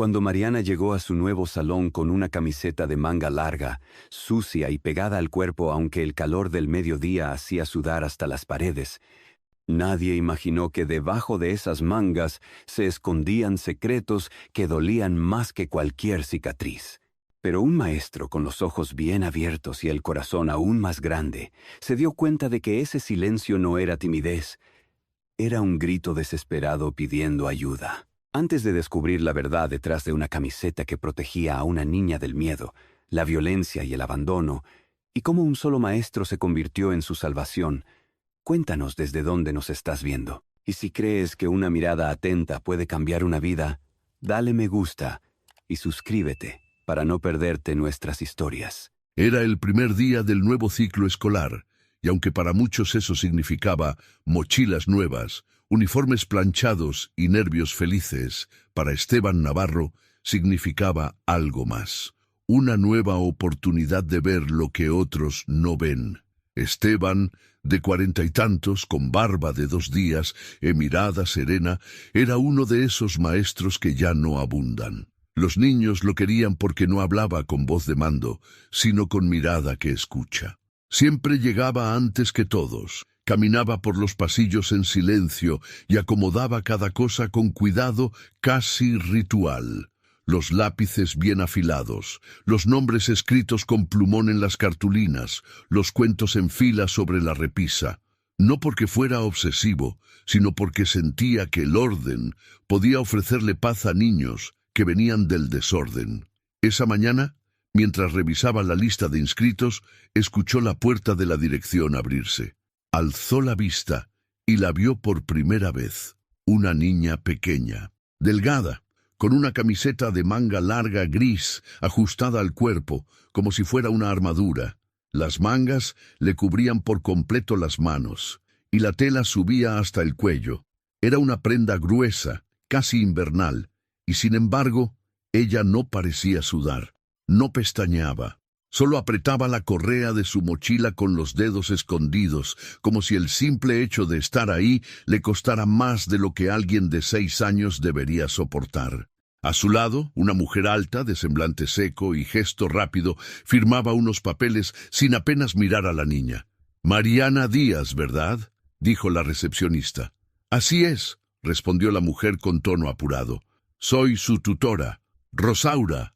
Cuando Mariana llegó a su nuevo salón con una camiseta de manga larga, sucia y pegada al cuerpo aunque el calor del mediodía hacía sudar hasta las paredes, nadie imaginó que debajo de esas mangas se escondían secretos que dolían más que cualquier cicatriz. Pero un maestro con los ojos bien abiertos y el corazón aún más grande se dio cuenta de que ese silencio no era timidez, era un grito desesperado pidiendo ayuda. Antes de descubrir la verdad detrás de una camiseta que protegía a una niña del miedo, la violencia y el abandono, y cómo un solo maestro se convirtió en su salvación, cuéntanos desde dónde nos estás viendo. Y si crees que una mirada atenta puede cambiar una vida, dale me gusta y suscríbete para no perderte nuestras historias. Era el primer día del nuevo ciclo escolar, y aunque para muchos eso significaba mochilas nuevas, uniformes planchados y nervios felices, para Esteban Navarro significaba algo más. Una nueva oportunidad de ver lo que otros no ven. Esteban, de 40 y tantos, con barba de 2 días, mirada serena, era uno de esos maestros que ya no abundan. Los niños lo querían porque no hablaba con voz de mando, sino con mirada que escucha. Siempre llegaba antes que todos. Caminaba por los pasillos en silencio y acomodaba cada cosa con cuidado casi ritual. Los lápices bien afilados, los nombres escritos con plumón en las cartulinas, los cuentos en fila sobre la repisa. No porque fuera obsesivo, sino porque sentía que el orden podía ofrecerle paz a niños que venían del desorden. Esa mañana, mientras revisaba la lista de inscritos, escuchó la puerta de la dirección abrirse. Alzó la vista y la vio por primera vez. Una niña pequeña, delgada, con una camiseta de manga larga gris ajustada al cuerpo, como si fuera una armadura. Las mangas le cubrían por completo las manos, y la tela subía hasta el cuello. Era una prenda gruesa, casi invernal, y sin embargo, ella no parecía sudar, no pestañeaba. Solo apretaba la correa de su mochila con los dedos escondidos, como si el simple hecho de estar ahí le costara más de lo que alguien de 6 años debería soportar. A su lado, una mujer alta, de semblante seco y gesto rápido, firmaba unos papeles sin apenas mirar a la niña. «Mariana Díaz, ¿verdad?», dijo la recepcionista. «Así es», respondió la mujer con tono apurado. «Soy su tutora, Rosaura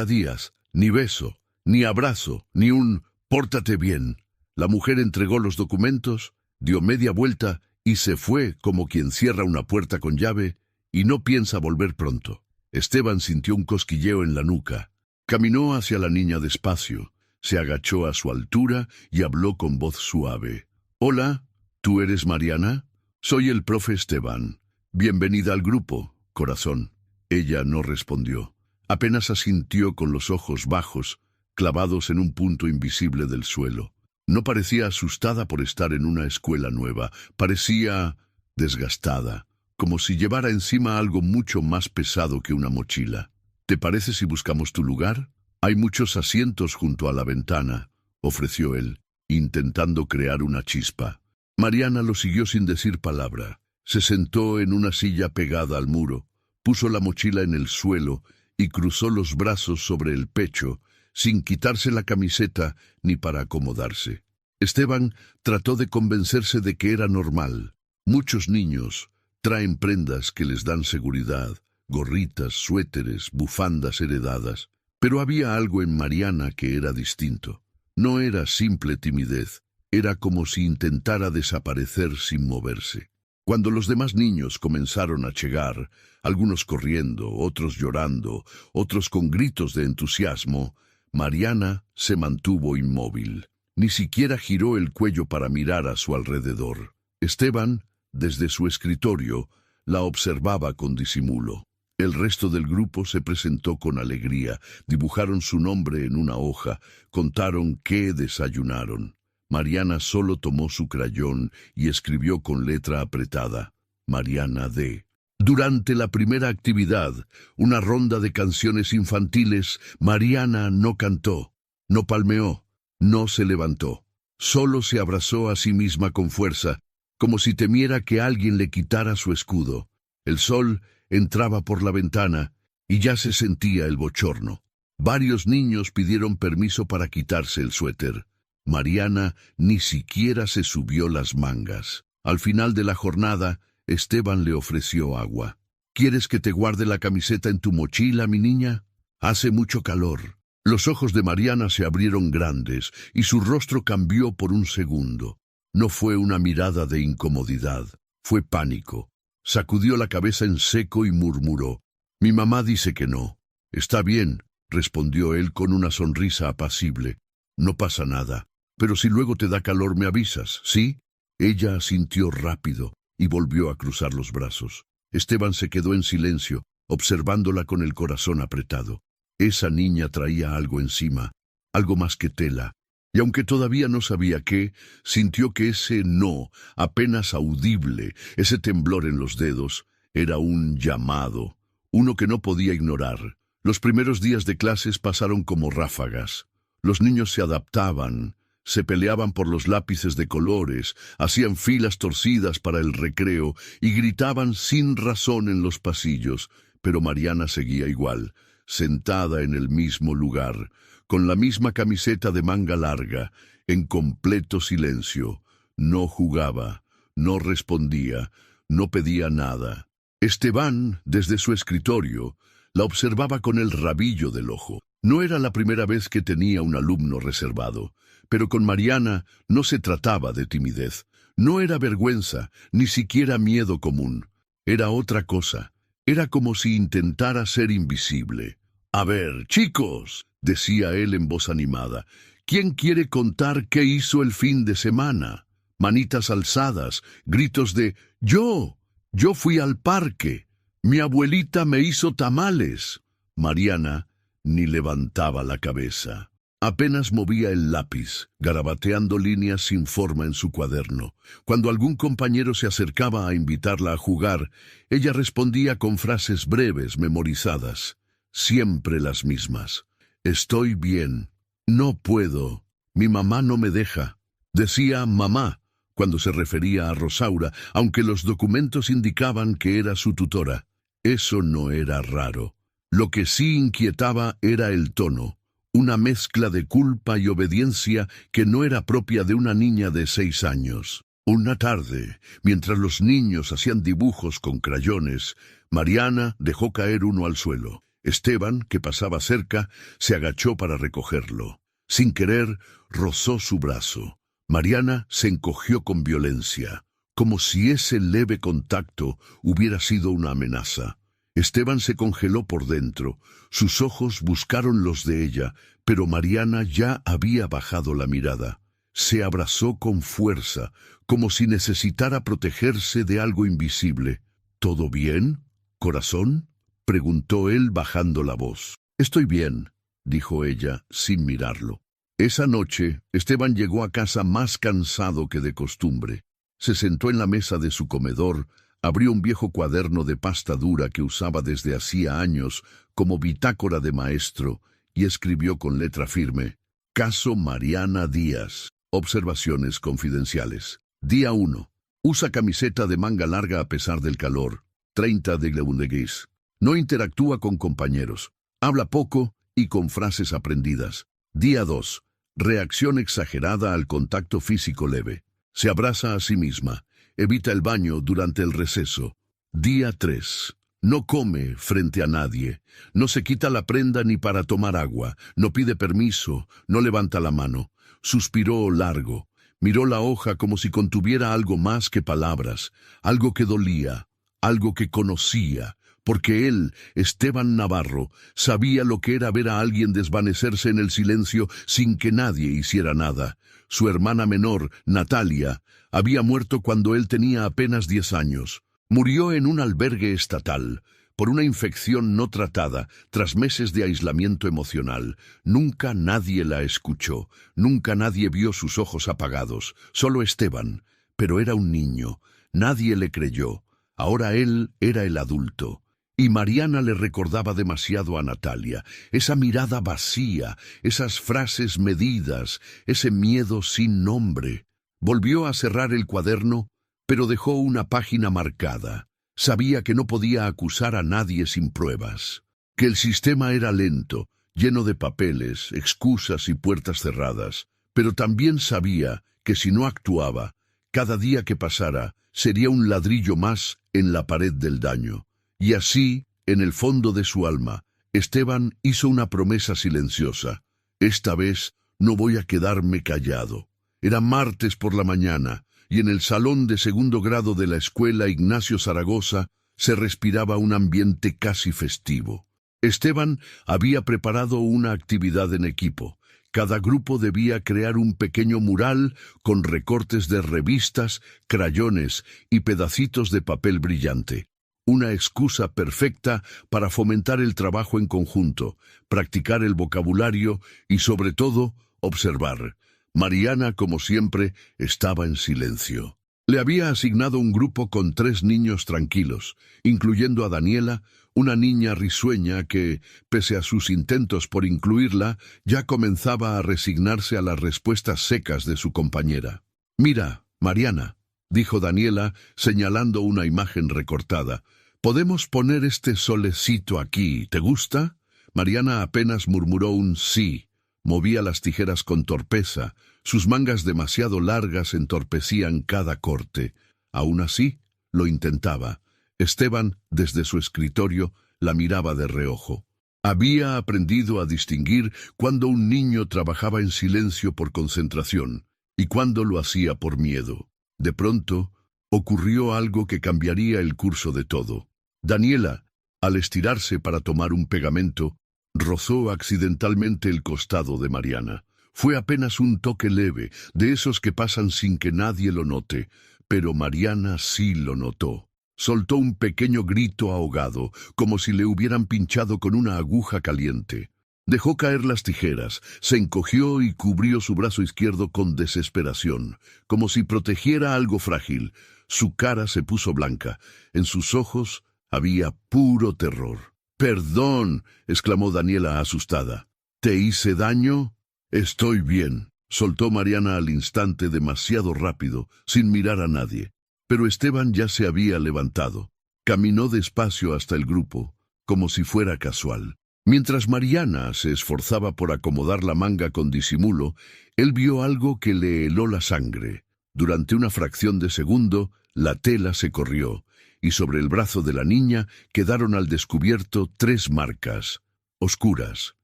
Díaz. Ni beso, ni abrazo, ni un «pórtate bien». La mujer entregó los documentos, dio media vuelta y se fue como quien cierra una puerta con llave y no piensa volver pronto. Esteban sintió un cosquilleo en la nuca. Caminó hacia la niña despacio, se agachó a su altura y habló con voz suave. «Hola, ¿tú eres Mariana? Soy el profe Esteban. Bienvenida al grupo, corazón». Ella no respondió. Apenas asintió con los ojos bajos, clavados en un punto invisible del suelo. No parecía asustada por estar en una escuela nueva, parecía desgastada, como si llevara encima algo mucho más pesado que una mochila. «¿Te parece si buscamos tu lugar? Hay muchos asientos junto a la ventana», ofreció él, intentando crear una chispa. Mariana lo siguió sin decir palabra. Se sentó en una silla pegada al muro, puso la mochila en el suelo y cruzó los brazos sobre el pecho, sin quitarse la camiseta ni para acomodarse. Esteban trató de convencerse de que era normal. Muchos niños traen prendas que les dan seguridad, gorritas, suéteres, bufandas heredadas. Pero había algo en Mariana que era distinto. No era simple timidez, era como si intentara desaparecer sin moverse. Cuando los demás niños comenzaron a llegar, algunos corriendo, otros llorando, otros con gritos de entusiasmo, Mariana se mantuvo inmóvil. Ni siquiera giró el cuello para mirar a su alrededor. Esteban, desde su escritorio, la observaba con disimulo. El resto del grupo se presentó con alegría, dibujaron su nombre en una hoja, contaron qué desayunaron. Mariana solo tomó su crayón y escribió con letra apretada, Mariana D. Durante la primera actividad, una ronda de canciones infantiles, Mariana no cantó, no palmeó, no se levantó. Solo se abrazó a sí misma con fuerza, como si temiera que alguien le quitara su escudo. El sol entraba por la ventana y ya se sentía el bochorno. Varios niños pidieron permiso para quitarse el suéter. Mariana ni siquiera se subió las mangas. Al final de la jornada, Esteban le ofreció agua. ¿Quieres que te guarde la camiseta en tu mochila, mi niña? Hace mucho calor. Los ojos de Mariana se abrieron grandes y su rostro cambió por un segundo. No fue una mirada de incomodidad, fue pánico. Sacudió la cabeza en seco y murmuró: «Mi mamá dice que no». «Está bien», respondió él con una sonrisa apacible. «No pasa nada, pero si luego te da calor me avisas, ¿sí?» Ella asintió rápido y volvió a cruzar los brazos. Esteban se quedó en silencio, observándola con el corazón apretado. Esa niña traía algo encima, algo más que tela, y aunque todavía no sabía qué, sintió que ese no, apenas audible, ese temblor en los dedos, era un llamado, uno que no podía ignorar. Los primeros días de clases pasaron como ráfagas. Los niños se adaptaban, se peleaban por los lápices de colores, hacían filas torcidas para el recreo y gritaban sin razón en los pasillos, pero Mariana seguía igual, sentada en el mismo lugar, con la misma camiseta de manga larga, en completo silencio. No jugaba, no respondía, no pedía nada. Esteban, desde su escritorio, la observaba con el rabillo del ojo. No era la primera vez que tenía un alumno reservado, pero con Mariana no se trataba de timidez. No era vergüenza, ni siquiera miedo común. Era otra cosa. Era como si intentara ser invisible. «A ver, chicos», decía él en voz animada, «¿quién quiere contar qué hizo el fin de semana?» Manitas alzadas, gritos de «¡Yo! Yo fui al parque! Mi abuelita me hizo tamales». Mariana ni levantaba la cabeza. Apenas movía el lápiz, garabateando líneas sin forma en su cuaderno. Cuando algún compañero se acercaba a invitarla a jugar, ella respondía con frases breves, memorizadas. Siempre las mismas. «Estoy bien. No puedo. Mi mamá no me deja». Decía «mamá» cuando se refería a Rosaura, aunque los documentos indicaban que era su tutora. Eso no era raro. Lo que sí inquietaba era el tono, una mezcla de culpa y obediencia que no era propia de una niña de 6 años. Una tarde, mientras los niños hacían dibujos con crayones, Mariana dejó caer uno al suelo. Esteban, que pasaba cerca, se agachó para recogerlo. Sin querer, rozó su brazo. Mariana se encogió con violencia, como si ese leve contacto hubiera sido una amenaza. Esteban se congeló por dentro. Sus ojos buscaron los de ella, pero Mariana ya había bajado la mirada. Se abrazó con fuerza, como si necesitara protegerse de algo invisible. «¿Todo bien, corazón?», preguntó él bajando la voz. «Estoy bien», dijo ella, sin mirarlo. Esa noche, Esteban llegó a casa más cansado que de costumbre. Se sentó en la mesa de su comedor, abrió un viejo cuaderno de pasta dura que usaba desde hacía años como bitácora de maestro y escribió con letra firme: «Caso Mariana Díaz. Observaciones confidenciales. Día 1. Usa camiseta de manga larga a pesar del calor. 30 de Leundeguis. No interactúa con compañeros. Habla poco y con frases aprendidas. Día 2. Reacción exagerada al contacto físico leve. Se abraza a sí misma. Evita el baño durante el receso. Día 3. No come frente a nadie. No se quita la prenda ni para tomar agua. No pide permiso. No levanta la mano. Suspiró largo. Miró la hoja como si contuviera algo más que palabras. Algo que dolía. Algo que conocía. Porque él, Esteban Navarro, sabía lo que era ver a alguien desvanecerse en el silencio sin que nadie hiciera nada. Su hermana menor, Natalia, había muerto cuando él tenía apenas 10 años. Murió en un albergue estatal, por una infección no tratada, tras meses de aislamiento emocional. Nunca nadie la escuchó, nunca nadie vio sus ojos apagados, solo Esteban. Pero era un niño, nadie le creyó. Ahora él era el adulto. Y Mariana le recordaba demasiado a Natalia, esa mirada vacía, esas frases medidas, ese miedo sin nombre. Volvió a cerrar el cuaderno, pero dejó una página marcada. Sabía que no podía acusar a nadie sin pruebas. que el sistema era lento, lleno de papeles, excusas y puertas cerradas, pero también sabía que si no actuaba, cada día que pasara sería un ladrillo más en la pared del daño. Y así, en el fondo de su alma, Esteban hizo una promesa silenciosa. Esta vez no voy a quedarme callado. Era martes por la mañana, y en el salón de segundo grado de la escuela Ignacio Zaragoza se respiraba un ambiente casi festivo. Esteban había preparado una actividad en equipo. Cada grupo debía crear un pequeño mural con recortes de revistas, crayones y pedacitos de papel brillante. Una excusa perfecta para fomentar el trabajo en conjunto, practicar el vocabulario y, sobre todo, observar. Mariana, como siempre, estaba en silencio. Le había asignado un grupo con 3 niños tranquilos, incluyendo a Daniela, una niña risueña que, pese a sus intentos por incluirla, ya comenzaba a resignarse a las respuestas secas de su compañera. «Mira, Mariana», dijo Daniela, señalando una imagen recortada. «Podemos poner este solecito aquí, ¿te gusta?» Mariana apenas murmuró un sí. Movía las tijeras con torpeza. Sus mangas demasiado largas entorpecían cada corte. Aún así, lo intentaba. Esteban, desde su escritorio, la miraba de reojo. Había aprendido a distinguir cuando un niño trabajaba en silencio por concentración y cuando lo hacía por miedo. De pronto, ocurrió algo que cambiaría el curso de todo. Daniela, al estirarse para tomar un pegamento, rozó accidentalmente el costado de Mariana. Fue apenas un toque leve, de esos que pasan sin que nadie lo note, pero Mariana sí lo notó. Soltó un pequeño grito ahogado, como si le hubieran pinchado con una aguja caliente. Dejó caer las tijeras, se encogió y cubrió su brazo izquierdo con desesperación, como si protegiera algo frágil. Su cara se puso blanca. En sus ojos había puro terror. «¡Perdón!», exclamó Daniela asustada. «¿Te hice daño?» «Estoy bien», soltó Mariana al instante, demasiado rápido, sin mirar a nadie. Pero Esteban ya se había levantado. Caminó despacio hasta el grupo, como si fuera casual. Mientras Mariana se esforzaba por acomodar la manga con disimulo, él vio algo que le heló la sangre. Durante una fracción de segundo, la tela se corrió, y sobre el brazo de la niña quedaron al descubierto 3 marcas, oscuras,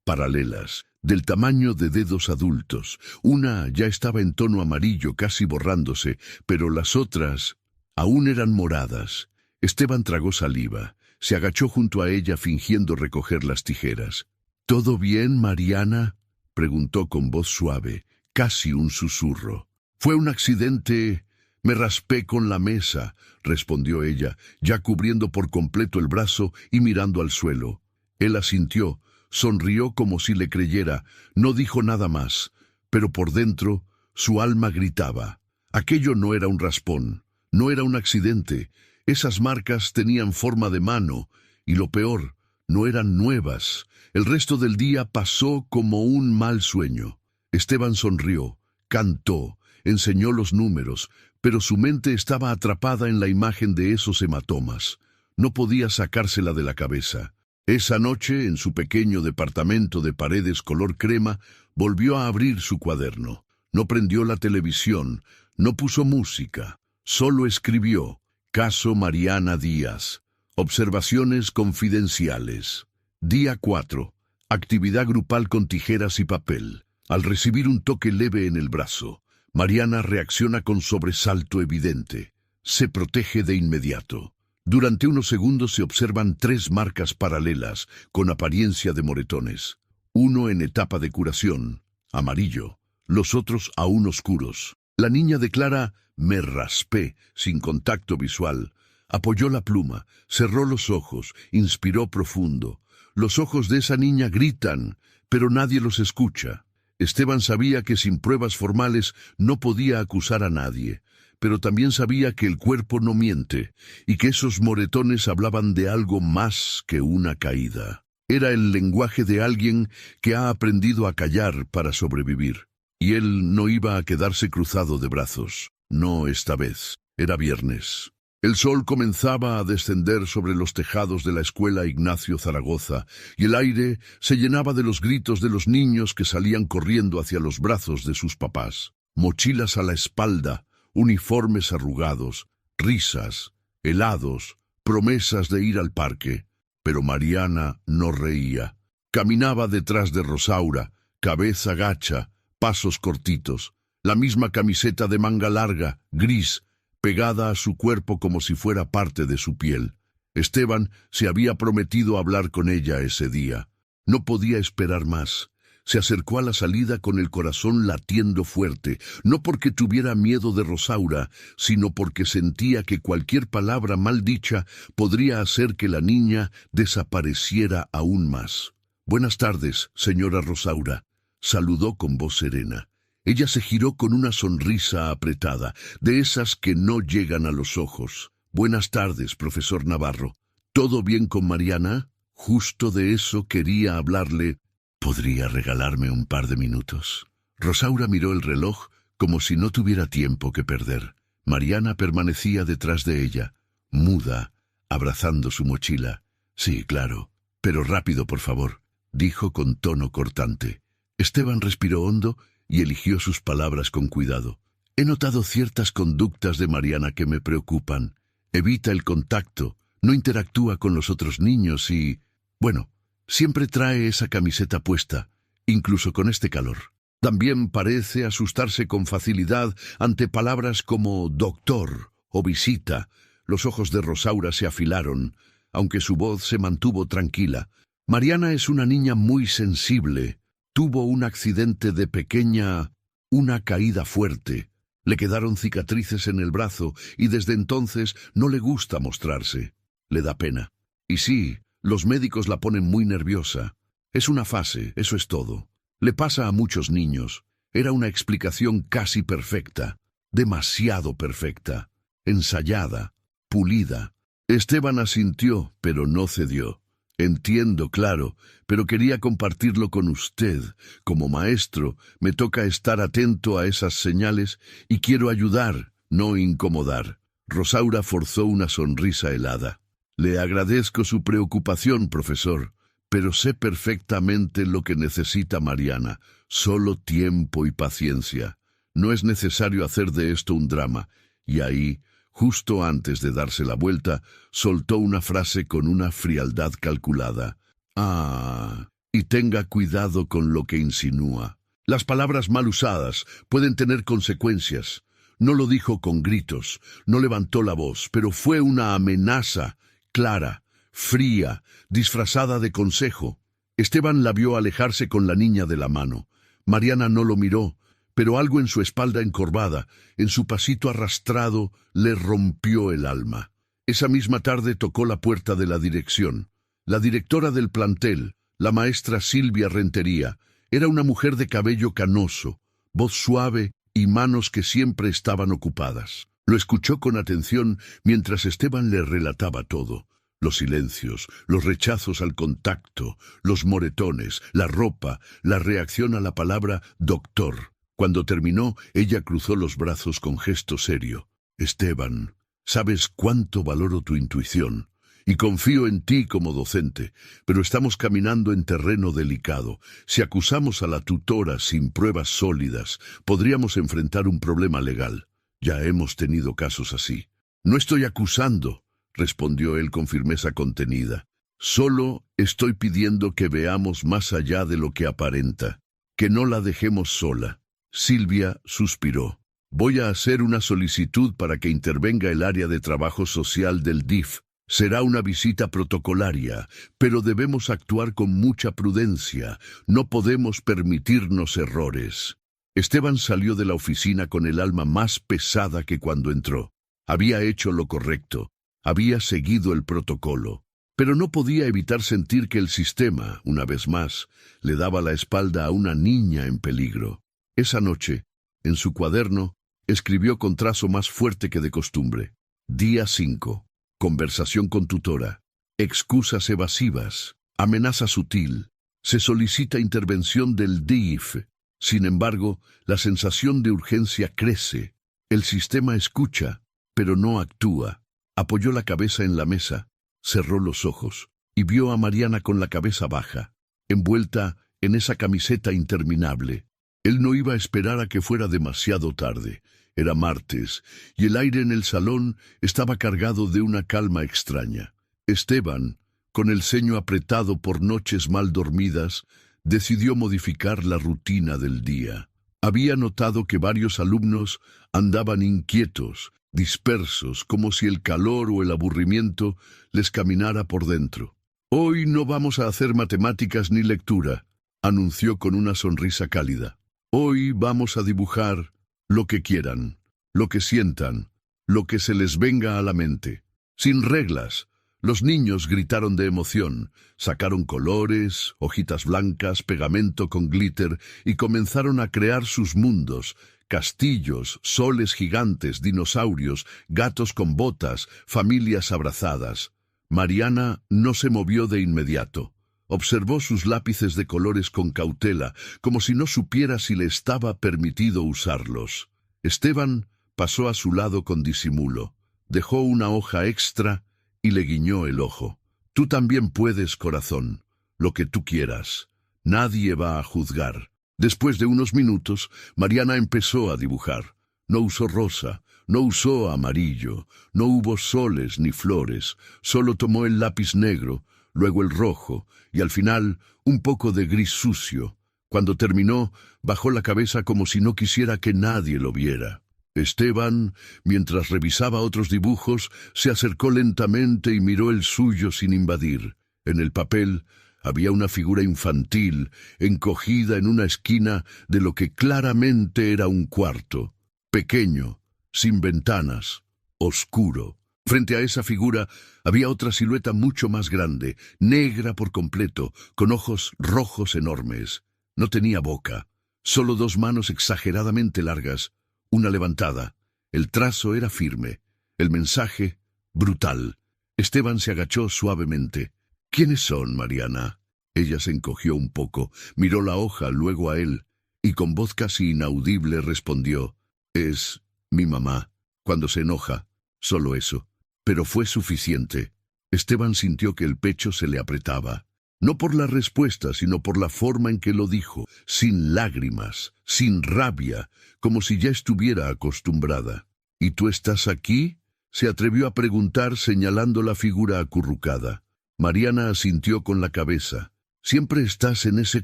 paralelas, del tamaño de dedos adultos. Una ya estaba en tono amarillo, casi borrándose, pero las otras aún eran moradas. Esteban tragó saliva. Se agachó junto a ella fingiendo recoger las tijeras. «¿Todo bien, Mariana?», preguntó con voz suave, casi un susurro. «Fue un accidente. Me raspé con la mesa», respondió ella, ya cubriendo por completo el brazo y mirando al suelo. Él asintió, sonrió como si le creyera, no dijo nada más, pero por dentro su alma gritaba. Aquello no era un raspón, no era un accidente. Esas marcas tenían forma de mano, y lo peor, no eran nuevas. El resto del día pasó como un mal sueño. Esteban sonrió, cantó, enseñó los números, pero su mente estaba atrapada en la imagen de esos hematomas. No podía sacársela de la cabeza. Esa noche, en su pequeño departamento de paredes color crema, volvió a abrir su cuaderno. No prendió la televisión, no puso música, solo escribió: «Caso Mariana Díaz. Observaciones confidenciales. Día 4. Actividad grupal con tijeras y papel. Al recibir un toque leve en el brazo, Mariana reacciona con sobresalto evidente. Se protege de inmediato. Durante unos segundos se observan 3 marcas paralelas con apariencia de moretones. Uno en etapa de curación, amarillo, los otros aún oscuros. La niña declara: «Me raspé», sin contacto visual. Apoyó la pluma, cerró los ojos, inspiró profundo. Los ojos de esa niña gritan, pero nadie los escucha. Esteban sabía que sin pruebas formales no podía acusar a nadie, pero también sabía que el cuerpo no miente y que esos moretones hablaban de algo más que una caída. Era el lenguaje de alguien que ha aprendido a callar para sobrevivir. Y él no iba a quedarse cruzado de brazos. No esta vez. Era viernes. El sol comenzaba a descender sobre los tejados de la escuela Ignacio Zaragoza, y el aire se llenaba de los gritos de los niños que salían corriendo hacia los brazos de sus papás. Mochilas a la espalda, uniformes arrugados, risas, helados, promesas de ir al parque. Pero Mariana no reía. Caminaba detrás de Rosaura, cabeza gacha, pasos cortitos, la misma camiseta de manga larga, gris, pegada a su cuerpo como si fuera parte de su piel. Esteban se había prometido hablar con ella ese día. No podía esperar más. Se acercó a la salida con el corazón latiendo fuerte, no porque tuviera miedo de Rosaura, sino porque sentía que cualquier palabra mal dicha podría hacer que la niña desapareciera aún más. «Buenas tardes, señora Rosaura», saludó con voz serena. Ella se giró con una sonrisa apretada, de esas que no llegan a los ojos. «Buenas tardes, profesor Navarro. ¿Todo bien con Mariana?» Justo de eso quería hablarle. «¿Podría regalarme un par de minutos?» Rosaura miró el reloj como si no tuviera tiempo que perder. Mariana permanecía detrás de ella, muda, abrazando su mochila. «Sí, claro, pero rápido, por favor», dijo con tono cortante. Esteban respiró hondo y eligió sus palabras con cuidado. «He notado ciertas conductas de Mariana que me preocupan. Evita el contacto, no interactúa con los otros niños y... bueno, siempre trae esa camiseta puesta, incluso con este calor. También parece asustarse con facilidad ante palabras como doctor o visita». Los ojos de Rosaura se afilaron, aunque su voz se mantuvo tranquila. «Mariana es una niña muy sensible. Tuvo un accidente de pequeña, una caída fuerte. Le quedaron cicatrices en el brazo y desde entonces no le gusta mostrarse. Le da pena. Y sí, los médicos la ponen muy nerviosa. Es una fase, eso es todo. Le pasa a muchos niños. Era una explicación casi perfecta, demasiado perfecta, ensayada, pulida». Esteban asintió, pero no cedió. «Entiendo, claro, pero quería compartirlo con usted. Como maestro, me toca estar atento a esas señales y quiero ayudar, no incomodar». Rosaura forzó una sonrisa helada. «Le agradezco su preocupación, profesor, pero sé perfectamente lo que necesita Mariana. Solo tiempo y paciencia. No es necesario hacer de esto un drama». Y ahí, justo antes de darse la vuelta, soltó una frase con una frialdad calculada. «Ah, y tenga cuidado con lo que insinúa. Las palabras mal usadas pueden tener consecuencias». No lo dijo con gritos, no levantó la voz, pero fue una amenaza, clara, fría, disfrazada de consejo. Esteban la vio alejarse con la niña de la mano. Mariana no lo miró, pero algo en su espalda encorvada, en su pasito arrastrado, le rompió el alma. Esa misma tarde tocó la puerta de la dirección. La directora del plantel, la maestra Silvia Rentería, era una mujer de cabello canoso, voz suave y manos que siempre estaban ocupadas. Lo escuchó con atención mientras Esteban le relataba todo. Los silencios, los rechazos al contacto, los moretones, la ropa, la reacción a la palabra doctor. Cuando terminó, ella cruzó los brazos con gesto serio. «Esteban, sabes cuánto valoro tu intuición y confío en ti como docente, pero estamos caminando en terreno delicado. Si acusamos a la tutora sin pruebas sólidas, podríamos enfrentar un problema legal. Ya hemos tenido casos así». «No estoy acusando», respondió él con firmeza contenida. «Solo estoy pidiendo que veamos más allá de lo que aparenta, que no la dejemos sola». Silvia suspiró. «Voy a hacer una solicitud para que intervenga el área de trabajo social del DIF. Será una visita protocolaria, pero debemos actuar con mucha prudencia. No podemos permitirnos errores». Esteban salió de la oficina con el alma más pesada que cuando entró. Había hecho lo correcto, había seguido el protocolo, pero no podía evitar sentir que el sistema, una vez más, le daba la espalda a una niña en peligro. Esa noche, en su cuaderno, escribió con trazo más fuerte que de costumbre. Día 5. Conversación con tutora. Excusas evasivas. Amenaza sutil. Se solicita intervención del DIF. Sin embargo, la sensación de urgencia crece. El sistema escucha, pero no actúa. Apoyó la cabeza en la mesa, cerró los ojos y vio a Mariana con la cabeza baja, envuelta en esa camiseta interminable. Él no iba a esperar a que fuera demasiado tarde. Era martes, y el aire en el salón estaba cargado de una calma extraña. Esteban, con el ceño apretado por noches mal dormidas, decidió modificar la rutina del día. Había notado que varios alumnos andaban inquietos, dispersos, como si el calor o el aburrimiento les caminara por dentro. «Hoy no vamos a hacer matemáticas ni lectura», anunció con una sonrisa cálida. «Hoy vamos a dibujar lo que quieran, lo que sientan, lo que se les venga a la mente. Sin reglas». Los niños gritaron de emoción, sacaron colores, hojitas blancas, pegamento con glitter y comenzaron a crear sus mundos, castillos, soles gigantes, dinosaurios, gatos con botas, familias abrazadas. Mariana no se movió de inmediato. Observó sus lápices de colores con cautela, como si no supiera si le estaba permitido usarlos. Esteban pasó a su lado con disimulo, dejó una hoja extra y le guiñó el ojo. «Tú también puedes, corazón, lo que tú quieras. Nadie va a juzgar». Después de unos minutos, Mariana empezó a dibujar. No usó rosa, no usó amarillo, no hubo soles ni flores, solo tomó el lápiz negro, luego el rojo, y al final un poco de gris sucio. Cuando terminó, bajó la cabeza como si no quisiera que nadie lo viera. Esteban, mientras revisaba otros dibujos, se acercó lentamente y miró el suyo sin invadir. En el papel había una figura infantil, encogida en una esquina de lo que claramente era un cuarto. Pequeño, sin ventanas, oscuro. Frente a esa figura había otra silueta mucho más grande, negra por completo, con ojos rojos enormes. No tenía boca, solo dos manos exageradamente largas, una levantada. El trazo era firme, el mensaje brutal. Esteban se agachó suavemente. «¿Quiénes son, Mariana?» Ella se encogió un poco, miró la hoja, luego a él, y con voz casi inaudible respondió: «Es mi mamá. Cuando se enoja, solo eso». Pero fue suficiente. Esteban sintió que el pecho se le apretaba. No por la respuesta, sino por la forma en que lo dijo, sin lágrimas, sin rabia, como si ya estuviera acostumbrada. «¿Y tú estás aquí?», se atrevió a preguntar señalando la figura acurrucada. Mariana asintió con la cabeza. «¿Siempre estás en ese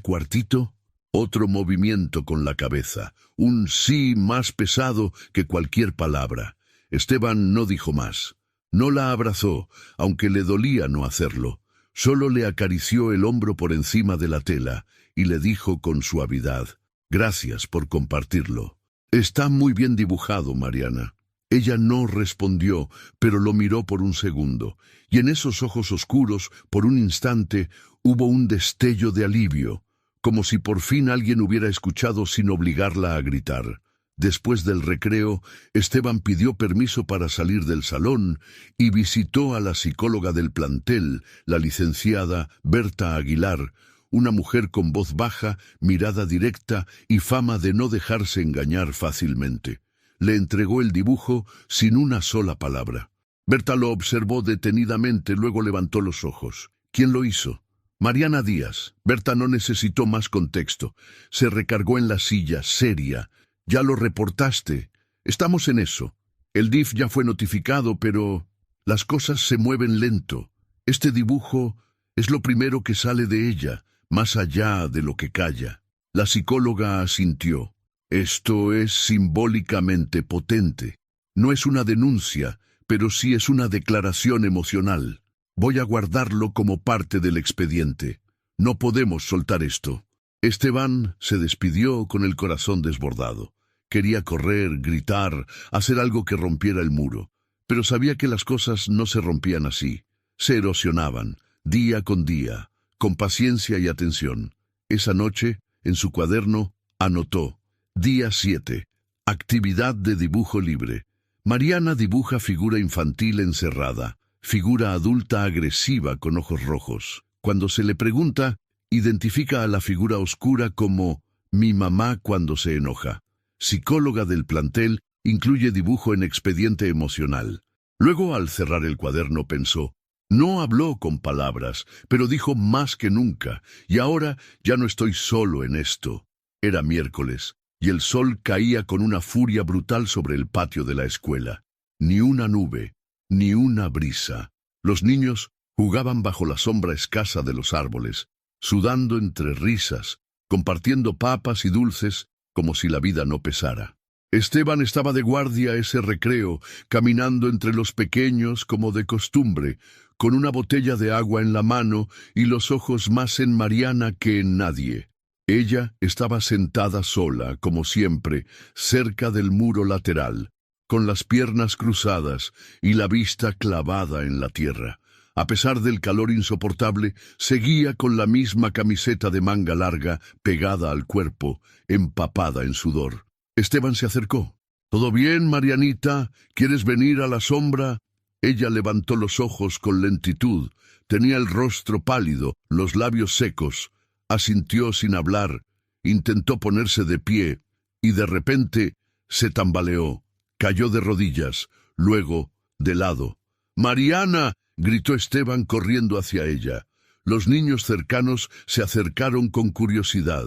cuartito?». Otro movimiento con la cabeza, un sí más pesado que cualquier palabra. Esteban no dijo más. No la abrazó, aunque le dolía no hacerlo. Solo le acarició el hombro por encima de la tela y le dijo con suavidad: «Gracias por compartirlo». «Está muy bien dibujado, Mariana». Ella no respondió, pero lo miró por un segundo, y en esos ojos oscuros, por un instante, hubo un destello de alivio, como si por fin alguien hubiera escuchado sin obligarla a gritar. Después del recreo, Esteban pidió permiso para salir del salón y visitó a la psicóloga del plantel, la licenciada Berta Aguilar, una mujer con voz baja, mirada directa y fama de no dejarse engañar fácilmente. Le entregó el dibujo sin una sola palabra. Berta lo observó detenidamente, luego levantó los ojos. ¿Quién lo hizo? Mariana Díaz. Berta no necesitó más contexto. Se recargó en la silla, seria. «Ya lo reportaste. Estamos en eso. El DIF ya fue notificado, pero las cosas se mueven lento. Este dibujo es lo primero que sale de ella, más allá de lo que calla». La psicóloga asintió. «Esto es simbólicamente potente. No es una denuncia, pero sí es una declaración emocional. Voy a guardarlo como parte del expediente. No podemos soltar esto». Esteban se despidió con el corazón desbordado. Quería correr, gritar, hacer algo que rompiera el muro, pero sabía que las cosas no se rompían así. Se erosionaban, día con día, con paciencia y atención. Esa noche, en su cuaderno, anotó: Día 7. Actividad de dibujo libre. Mariana dibuja figura infantil encerrada, figura adulta agresiva con ojos rojos. Cuando se le pregunta, identifica a la figura oscura como mi mamá cuando se enoja. Psicóloga del plantel, incluye dibujo en expediente emocional. Luego, al cerrar el cuaderno, pensó, no habló con palabras, pero dijo más que nunca, y ahora ya no estoy solo en esto. Era miércoles, y el sol caía con una furia brutal sobre el patio de la escuela. Ni una nube, ni una brisa. Los niños jugaban bajo la sombra escasa de los árboles, sudando entre risas, compartiendo papas y dulces como si la vida no pesara. Esteban estaba de guardia ese recreo, caminando entre los pequeños como de costumbre, con una botella de agua en la mano y los ojos más en Mariana que en nadie. Ella estaba sentada sola, como siempre, cerca del muro lateral, con las piernas cruzadas y la vista clavada en la tierra. A pesar del calor insoportable, seguía con la misma camiseta de manga larga pegada al cuerpo, empapada en sudor. Esteban se acercó. «¿Todo bien, Marianita? ¿Quieres venir a la sombra?» Ella levantó los ojos con lentitud. Tenía el rostro pálido, los labios secos. Asintió sin hablar. Intentó ponerse de pie, y de repente se tambaleó. Cayó de rodillas, luego de lado. «¡Mariana!», gritó Esteban corriendo hacia ella. Los niños cercanos se acercaron con curiosidad.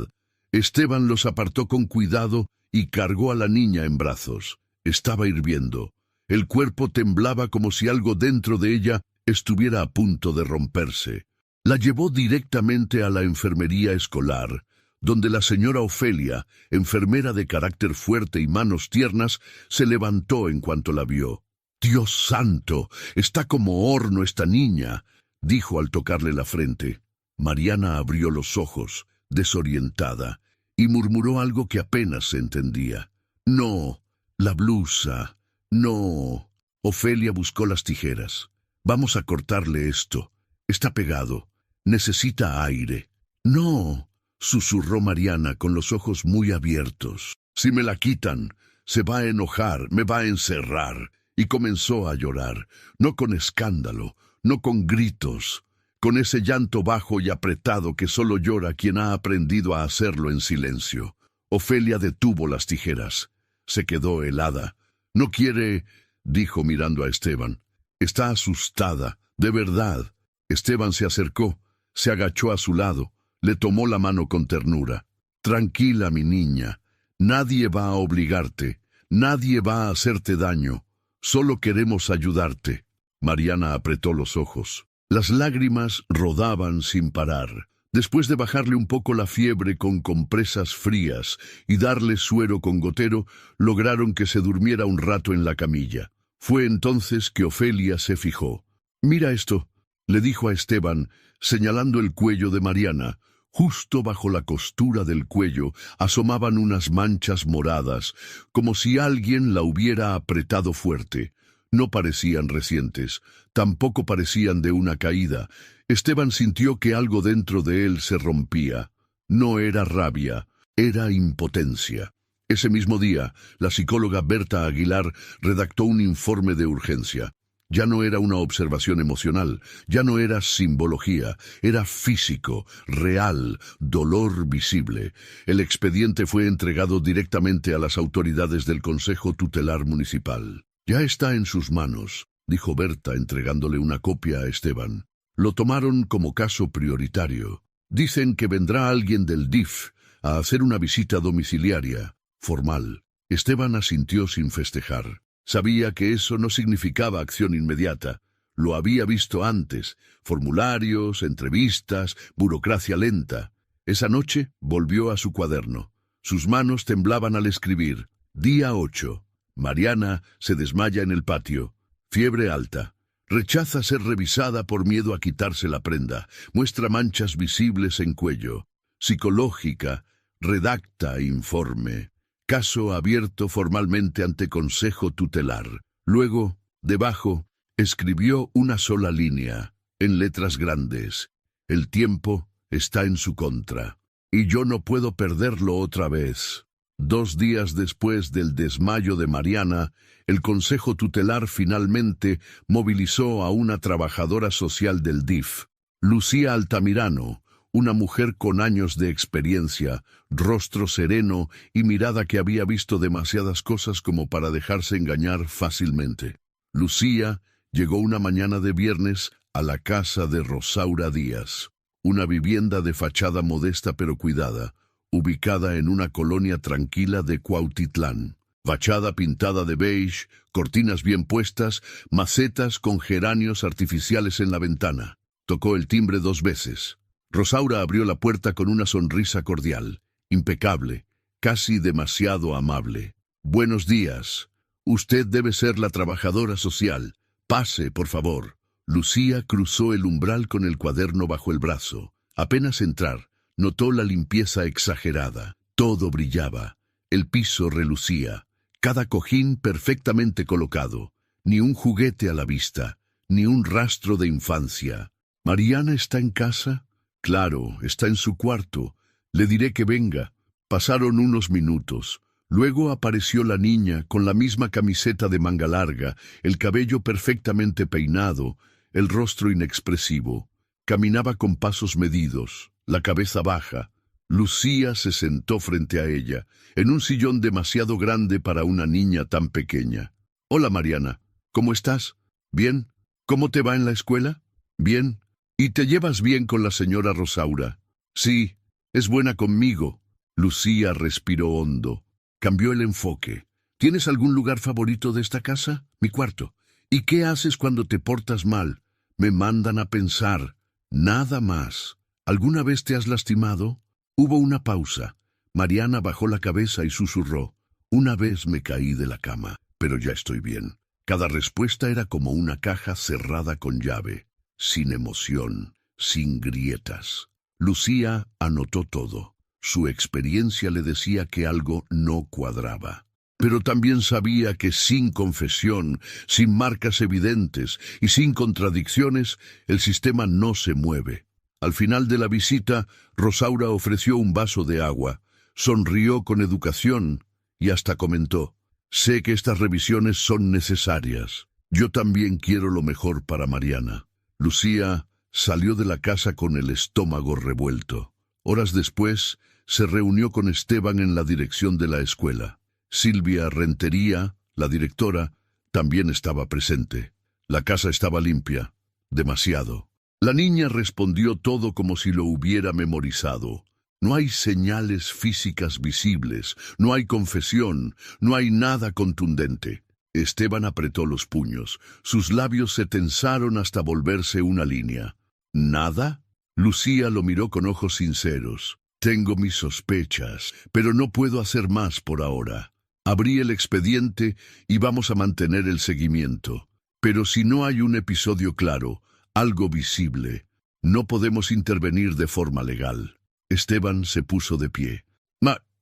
Esteban los apartó con cuidado y cargó a la niña en brazos. Estaba hirviendo. El cuerpo temblaba como si algo dentro de ella estuviera a punto de romperse. La llevó directamente a la enfermería escolar, donde la señora Ofelia, enfermera de carácter fuerte y manos tiernas, se levantó en cuanto la vio. «¡Dios santo! Está como horno esta niña», dijo al tocarle la frente. Mariana abrió los ojos, desorientada, y murmuró algo que apenas se entendía. «No, la blusa, no». Ofelia buscó las tijeras. «Vamos a cortarle esto. Está pegado. Necesita aire». «No», susurró Mariana con los ojos muy abiertos. «Si me la quitan, se va a enojar, me va a encerrar». Y comenzó a llorar, no con escándalo, no con gritos, con ese llanto bajo y apretado que solo llora quien ha aprendido a hacerlo en silencio. Ofelia detuvo las tijeras. Se quedó helada. «No quiere», dijo mirando a Esteban. «Está asustada, de verdad». Esteban se acercó, se agachó a su lado, le tomó la mano con ternura. «Tranquila, mi niña. Nadie va a obligarte, nadie va a hacerte daño. Solo queremos ayudarte». Mariana apretó los ojos. Las lágrimas rodaban sin parar. Después de bajarle un poco la fiebre con compresas frías y darle suero con gotero, lograron que se durmiera un rato en la camilla. Fue entonces que Ofelia se fijó. «Mira esto», le dijo a Esteban, señalando el cuello de Mariana. Justo bajo la costura del cuello asomaban unas manchas moradas, como si alguien la hubiera apretado fuerte. No parecían recientes, tampoco parecían de una caída. Esteban sintió que algo dentro de él se rompía. No era rabia, era impotencia. Ese mismo día, la psicóloga Berta Aguilar redactó un informe de urgencia. Ya no era una observación emocional, ya no era simbología, era físico, real, dolor visible. El expediente fue entregado directamente a las autoridades del Consejo Tutelar Municipal. «Ya está en sus manos», dijo Berta entregándole una copia a Esteban. «Lo tomaron como caso prioritario. Dicen que vendrá alguien del DIF a hacer una visita domiciliaria, formal». Esteban asintió sin festejar. Sabía que eso no significaba acción inmediata. Lo había visto antes: formularios, entrevistas, burocracia lenta. Esa noche volvió a su cuaderno. Sus manos temblaban al escribir. Día 8. Mariana se desmaya en el patio. Fiebre alta. Rechaza ser revisada por miedo a quitarse la prenda. Muestra manchas visibles en cuello. Psicológica. Redacta informe. Caso abierto formalmente ante Consejo Tutelar. Luego, debajo, escribió una sola línea, en letras grandes. El tiempo está en su contra, y yo no puedo perderlo otra vez. 2 días después del desmayo de Mariana, el Consejo Tutelar finalmente movilizó a una trabajadora social del DIF, Lucía Altamirano, una mujer con años de experiencia, rostro sereno y mirada que había visto demasiadas cosas como para dejarse engañar fácilmente. Lucía llegó una mañana de viernes a la casa de Rosaura Díaz, una vivienda de fachada modesta pero cuidada, ubicada en una colonia tranquila de Cuautitlán. Fachada pintada de beige, cortinas bien puestas, macetas con geranios artificiales en la ventana. Tocó el timbre 2 veces. Rosaura abrió la puerta con una sonrisa cordial, impecable, casi demasiado amable. «Buenos días. Usted debe ser la trabajadora social. Pase, por favor». Lucía cruzó el umbral con el cuaderno bajo el brazo. Apenas entrar, notó la limpieza exagerada. Todo brillaba. El piso relucía. Cada cojín perfectamente colocado. Ni un juguete a la vista. Ni un rastro de infancia. «¿Mariana está en casa?» «Claro, está en su cuarto. Le diré que venga». Pasaron unos minutos. Luego apareció la niña con la misma camiseta de manga larga, el cabello perfectamente peinado, el rostro inexpresivo. Caminaba con pasos medidos, la cabeza baja. Lucía se sentó frente a ella, en un sillón demasiado grande para una niña tan pequeña. «Hola, Mariana. ¿Cómo estás? ¿Bien? ¿Cómo te va en la escuela?» «Bien. ¿Y te llevas bien con la señora Rosaura?» «Sí, es buena conmigo». Lucía respiró hondo. Cambió el enfoque. «¿Tienes algún lugar favorito de esta casa?» «Mi cuarto». «¿Y qué haces cuando te portas mal?» «Me mandan a pensar». «Nada más». «¿Alguna vez te has lastimado?» Hubo una pausa. Mariana bajó la cabeza y susurró. «Una vez me caí de la cama, pero ya estoy bien». Cada respuesta era como una caja cerrada con llave, sin emoción, sin grietas. Lucía anotó todo. Su experiencia le decía que algo no cuadraba. Pero también sabía que sin confesión, sin marcas evidentes y sin contradicciones, el sistema no se mueve. Al final de la visita, Rosaura ofreció un vaso de agua, sonrió con educación y hasta comentó: «Sé que estas revisiones son necesarias. Yo también quiero lo mejor para Mariana». Lucía salió de la casa con el estómago revuelto. Horas después, se reunió con Esteban en la dirección de la escuela. Silvia Rentería, la directora, también estaba presente. La casa estaba limpia, demasiado. La niña respondió todo como si lo hubiera memorizado. No hay señales físicas visibles, no hay confesión, no hay nada contundente. Esteban apretó los puños. Sus labios se tensaron hasta volverse una línea. ¿Nada? Lucía lo miró con ojos sinceros. «Tengo mis sospechas, pero no puedo hacer más por ahora. Abrí el expediente y vamos a mantener el seguimiento. Pero si no hay un episodio claro, algo visible, no podemos intervenir de forma legal». Esteban se puso de pie.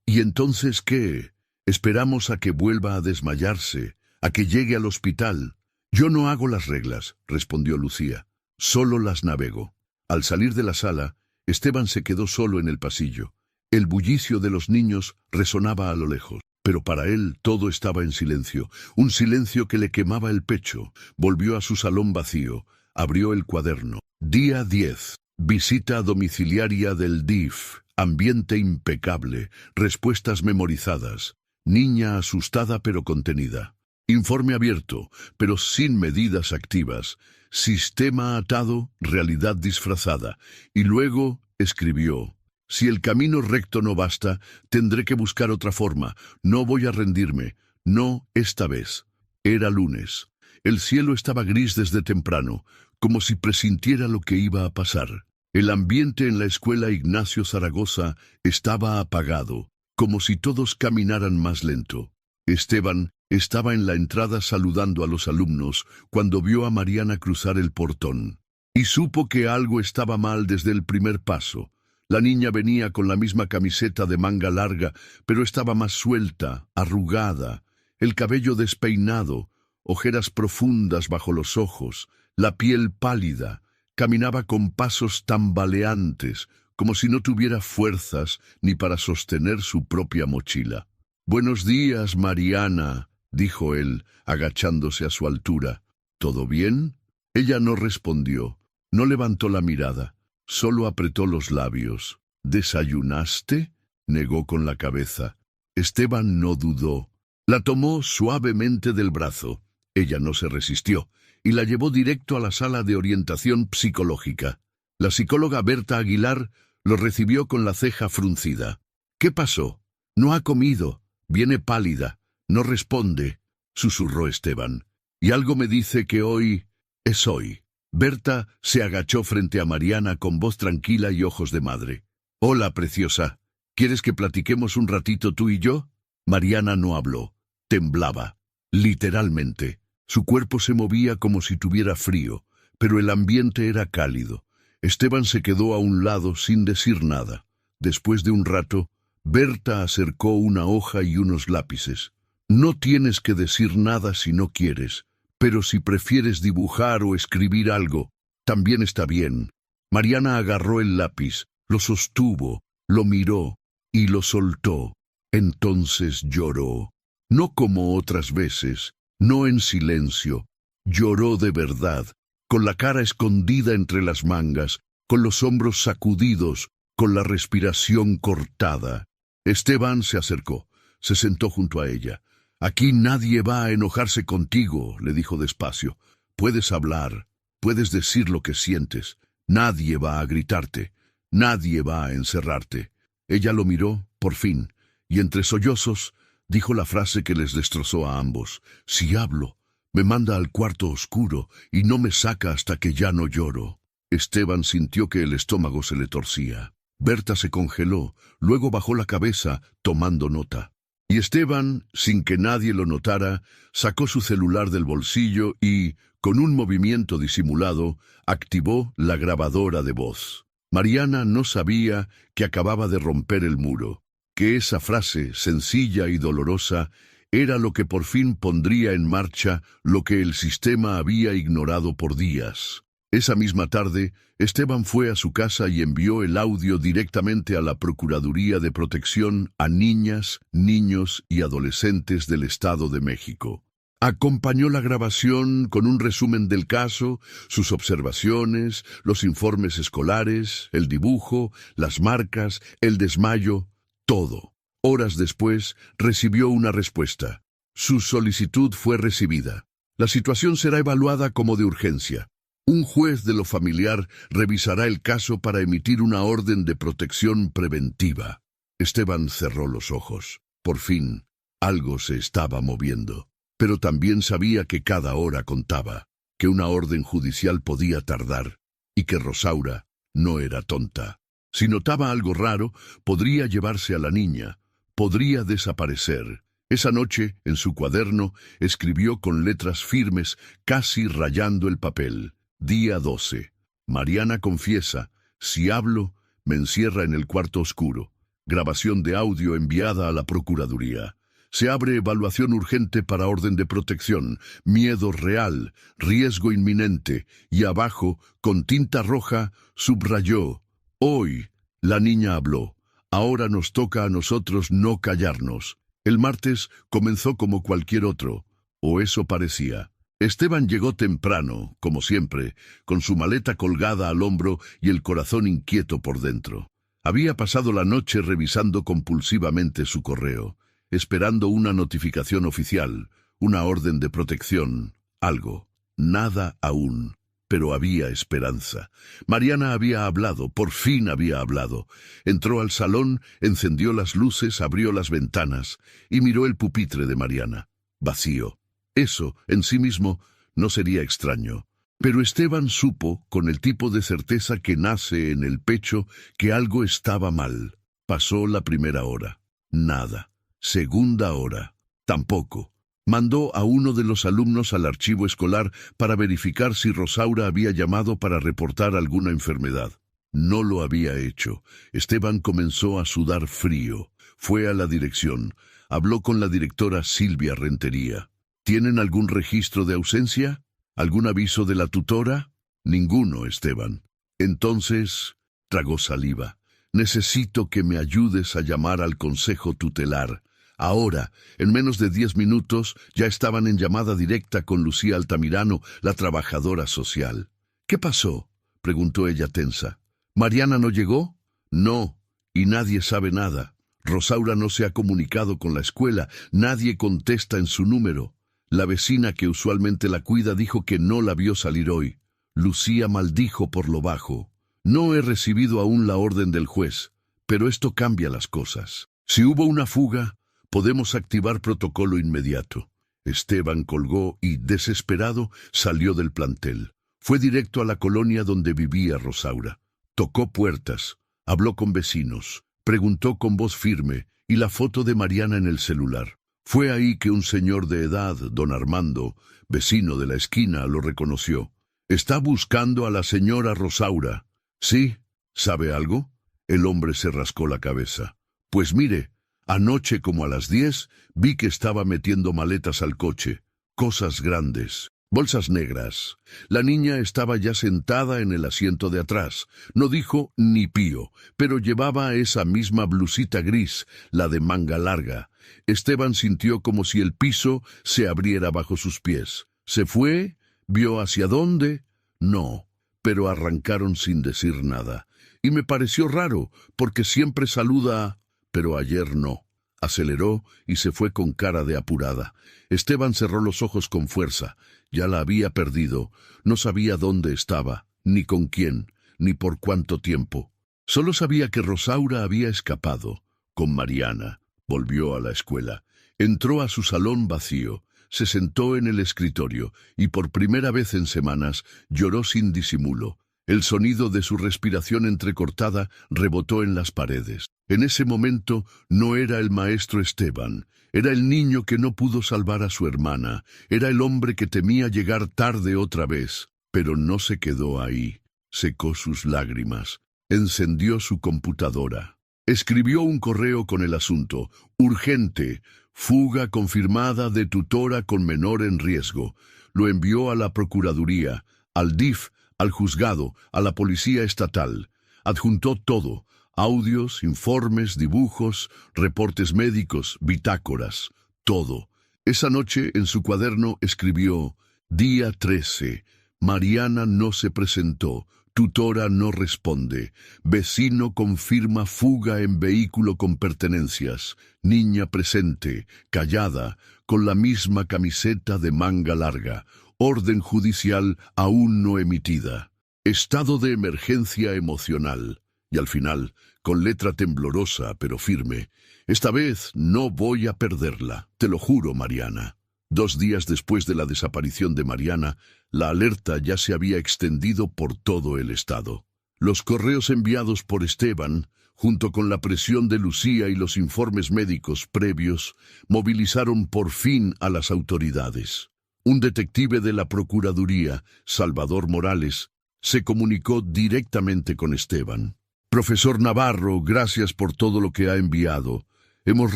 ¿Y entonces qué? Esperamos a que vuelva a desmayarse, a que llegue al hospital. «Yo no hago las reglas», respondió Lucía. «Solo las navego». Al salir de la sala, Esteban se quedó solo en el pasillo. El bullicio de los niños resonaba a lo lejos, pero para él todo estaba en silencio, un silencio que le quemaba el pecho. Volvió a su salón vacío, abrió el cuaderno. Día 10. Visita domiciliaria del DIF. Ambiente impecable, respuestas memorizadas. Niña asustada pero contenida. Informe abierto, pero sin medidas activas. Sistema atado, realidad disfrazada. Y luego escribió: «Si el camino recto no basta, tendré que buscar otra forma. No voy a rendirme. No esta vez». Era lunes. El cielo estaba gris desde temprano, como si presintiera lo que iba a pasar. El ambiente en la escuela Ignacio Zaragoza estaba apagado, como si todos caminaran más lento. Esteban estaba en la entrada saludando a los alumnos cuando vio a Mariana cruzar el portón. Y supo que algo estaba mal desde el primer paso. La niña venía con la misma camiseta de manga larga, pero estaba más suelta, arrugada, el cabello despeinado, ojeras profundas bajo los ojos, la piel pálida. Caminaba con pasos tambaleantes, como si no tuviera fuerzas ni para sostener su propia mochila. «Buenos días, Mariana», dijo él, agachándose a su altura. «¿Todo bien?» Ella no respondió, no levantó la mirada, solo apretó los labios. «¿Desayunaste?», negó con la cabeza. Esteban no dudó. La tomó suavemente del brazo. Ella no se resistió y la llevó directo a la sala de orientación psicológica. La psicóloga Berta Aguilar lo recibió con la ceja fruncida. «¿Qué pasó? No ha comido. Viene pálida. No responde», susurró Esteban. «Y algo me dice que hoy es hoy». Berta se agachó frente a Mariana con voz tranquila y ojos de madre. «Hola, preciosa. ¿Quieres que platiquemos un ratito tú y yo?» Mariana no habló. Temblaba. Literalmente. Su cuerpo se movía como si tuviera frío, pero el ambiente era cálido. Esteban se quedó a un lado sin decir nada. Después de un rato, Berta acercó una hoja y unos lápices. «No tienes que decir nada si no quieres, pero si prefieres dibujar o escribir algo, también está bien». Mariana agarró el lápiz, lo sostuvo, lo miró y lo soltó. Entonces lloró. No como otras veces, no en silencio. Lloró de verdad, con la cara escondida entre las mangas, con los hombros sacudidos, con la respiración cortada. Esteban se acercó, se sentó junto a ella. «Aquí nadie va a enojarse contigo», le dijo despacio. «Puedes hablar, puedes decir lo que sientes. Nadie va a gritarte, nadie va a encerrarte». Ella lo miró, por fin, y entre sollozos dijo la frase que les destrozó a ambos. «Si hablo, me manda al cuarto oscuro y no me saca hasta que ya no lloro». Esteban sintió que el estómago se le torcía. Berta se congeló, luego bajó la cabeza, tomando nota. Y Esteban, sin que nadie lo notara, sacó su celular del bolsillo y, con un movimiento disimulado, activó la grabadora de voz. Mariana no sabía que acababa de romper el muro, que esa frase, sencilla y dolorosa, era lo que por fin pondría en marcha lo que el sistema había ignorado por días. Esa misma tarde, Esteban fue a su casa y envió el audio directamente a la Procuraduría de Protección a Niñas, Niños y Adolescentes del Estado de México. Acompañó la grabación con un resumen del caso, sus observaciones, los informes escolares, el dibujo, las marcas, el desmayo, todo. Horas después, recibió una respuesta. Su solicitud fue recibida. La situación será evaluada como de urgencia. Un juez de lo familiar revisará el caso para emitir una orden de protección preventiva. Esteban cerró los ojos. Por fin, algo se estaba moviendo. Pero también sabía que cada hora contaba, que una orden judicial podía tardar, y que Rosaura no era tonta. Si notaba algo raro, podría llevarse a la niña, podría desaparecer. Esa noche, en su cuaderno, escribió con letras firmes, casi rayando el papel. Día 12. Mariana confiesa, si hablo, me encierra en el cuarto oscuro. Grabación de audio enviada a la Procuraduría. Se abre evaluación urgente para orden de protección. Miedo real, riesgo inminente. Y abajo, con tinta roja, subrayó. Hoy, la niña habló. Ahora nos toca a nosotros no callarnos. El martes comenzó como cualquier otro, o eso parecía. Esteban llegó temprano, como siempre, con su maleta colgada al hombro y el corazón inquieto por dentro. Había pasado la noche revisando compulsivamente su correo, esperando una notificación oficial, una orden de protección, algo. Nada aún, pero había esperanza. Mariana había hablado, por fin había hablado. Entró al salón, encendió las luces, abrió las ventanas y miró el pupitre de Mariana. Vacío. Eso, en sí mismo, no sería extraño. Pero Esteban supo, con el tipo de certeza que nace en el pecho, que algo estaba mal. Pasó la primera hora. Nada. Segunda hora. Tampoco. Mandó a uno de los alumnos al archivo escolar para verificar si Rosaura había llamado para reportar alguna enfermedad. No lo había hecho. Esteban comenzó a sudar frío. Fue a la dirección. Habló con la directora Silvia Rentería. ¿Tienen algún registro de ausencia? ¿Algún aviso de la tutora? Ninguno, Esteban. Entonces, tragó saliva. Necesito que me ayudes a llamar al consejo tutelar. Ahora, en menos de 10 minutos, ya estaban en llamada directa con Lucía Altamirano, la trabajadora social. ¿Qué pasó?, preguntó ella tensa. ¿Mariana no llegó? No, y nadie sabe nada. Rosaura no se ha comunicado con la escuela, nadie contesta en su número. La vecina que usualmente la cuida dijo que no la vio salir hoy. Lucía maldijo por lo bajo. No he recibido aún la orden del juez, pero esto cambia las cosas. Si hubo una fuga, podemos activar protocolo inmediato. Esteban colgó y, desesperado, salió del plantel. Fue directo a la colonia donde vivía Rosaura. Tocó puertas, habló con vecinos, preguntó con voz firme y la foto de Mariana en el celular. Fue ahí que un señor de edad, don Armando, vecino de la esquina, lo reconoció. «Está buscando a la señora Rosaura». «Sí, ¿sabe algo?». El hombre se rascó la cabeza. «Pues mire, anoche como a las 10 vi que estaba metiendo maletas al coche. Cosas grandes, bolsas negras. La niña estaba ya sentada en el asiento de atrás. No dijo ni pío, pero llevaba esa misma blusita gris, la de manga larga». Esteban sintió como si el piso se abriera bajo sus pies. ¿Se fue? ¿Vio hacia dónde? No, pero arrancaron sin decir nada. Y me pareció raro, porque siempre saluda, pero ayer no. Aceleró y se fue con cara de apurada. Esteban cerró los ojos con fuerza. Ya la había perdido. No sabía dónde estaba, ni con quién, ni por cuánto tiempo. Solo sabía que Rosaura había escapado, con Mariana. Volvió a la escuela. Entró a su salón vacío. Se sentó en el escritorio y por primera vez en semanas lloró sin disimulo. El sonido de su respiración entrecortada rebotó en las paredes. En ese momento no era el maestro Esteban, era el niño que no pudo salvar a su hermana, era el hombre que temía llegar tarde otra vez. Pero no se quedó ahí. Secó sus lágrimas. Encendió su computadora. Escribió un correo con el asunto. Urgente. Fuga confirmada de tutora con menor en riesgo. Lo envió a la Procuraduría, al DIF, al juzgado, a la Policía Estatal. Adjuntó todo. Audios, informes, dibujos, reportes médicos, bitácoras. Todo. Esa noche en su cuaderno escribió: Día 13. Mariana no se presentó. Tutora no responde. Vecino confirma fuga en vehículo con pertenencias. Niña presente, callada, con la misma camiseta de manga larga. Orden judicial aún no emitida. Estado de emergencia emocional. Y al final, con letra temblorosa pero firme: Esta vez no voy a perderla. Te lo juro, Mariana. 2 días después de la desaparición de Mariana, la alerta ya se había extendido por todo el estado. Los correos enviados por Esteban, junto con la presión de Lucía y los informes médicos previos, movilizaron por fin a las autoridades. Un detective de la Procuraduría, Salvador Morales, se comunicó directamente con Esteban. «Profesor Navarro, gracias por todo lo que ha enviado. Hemos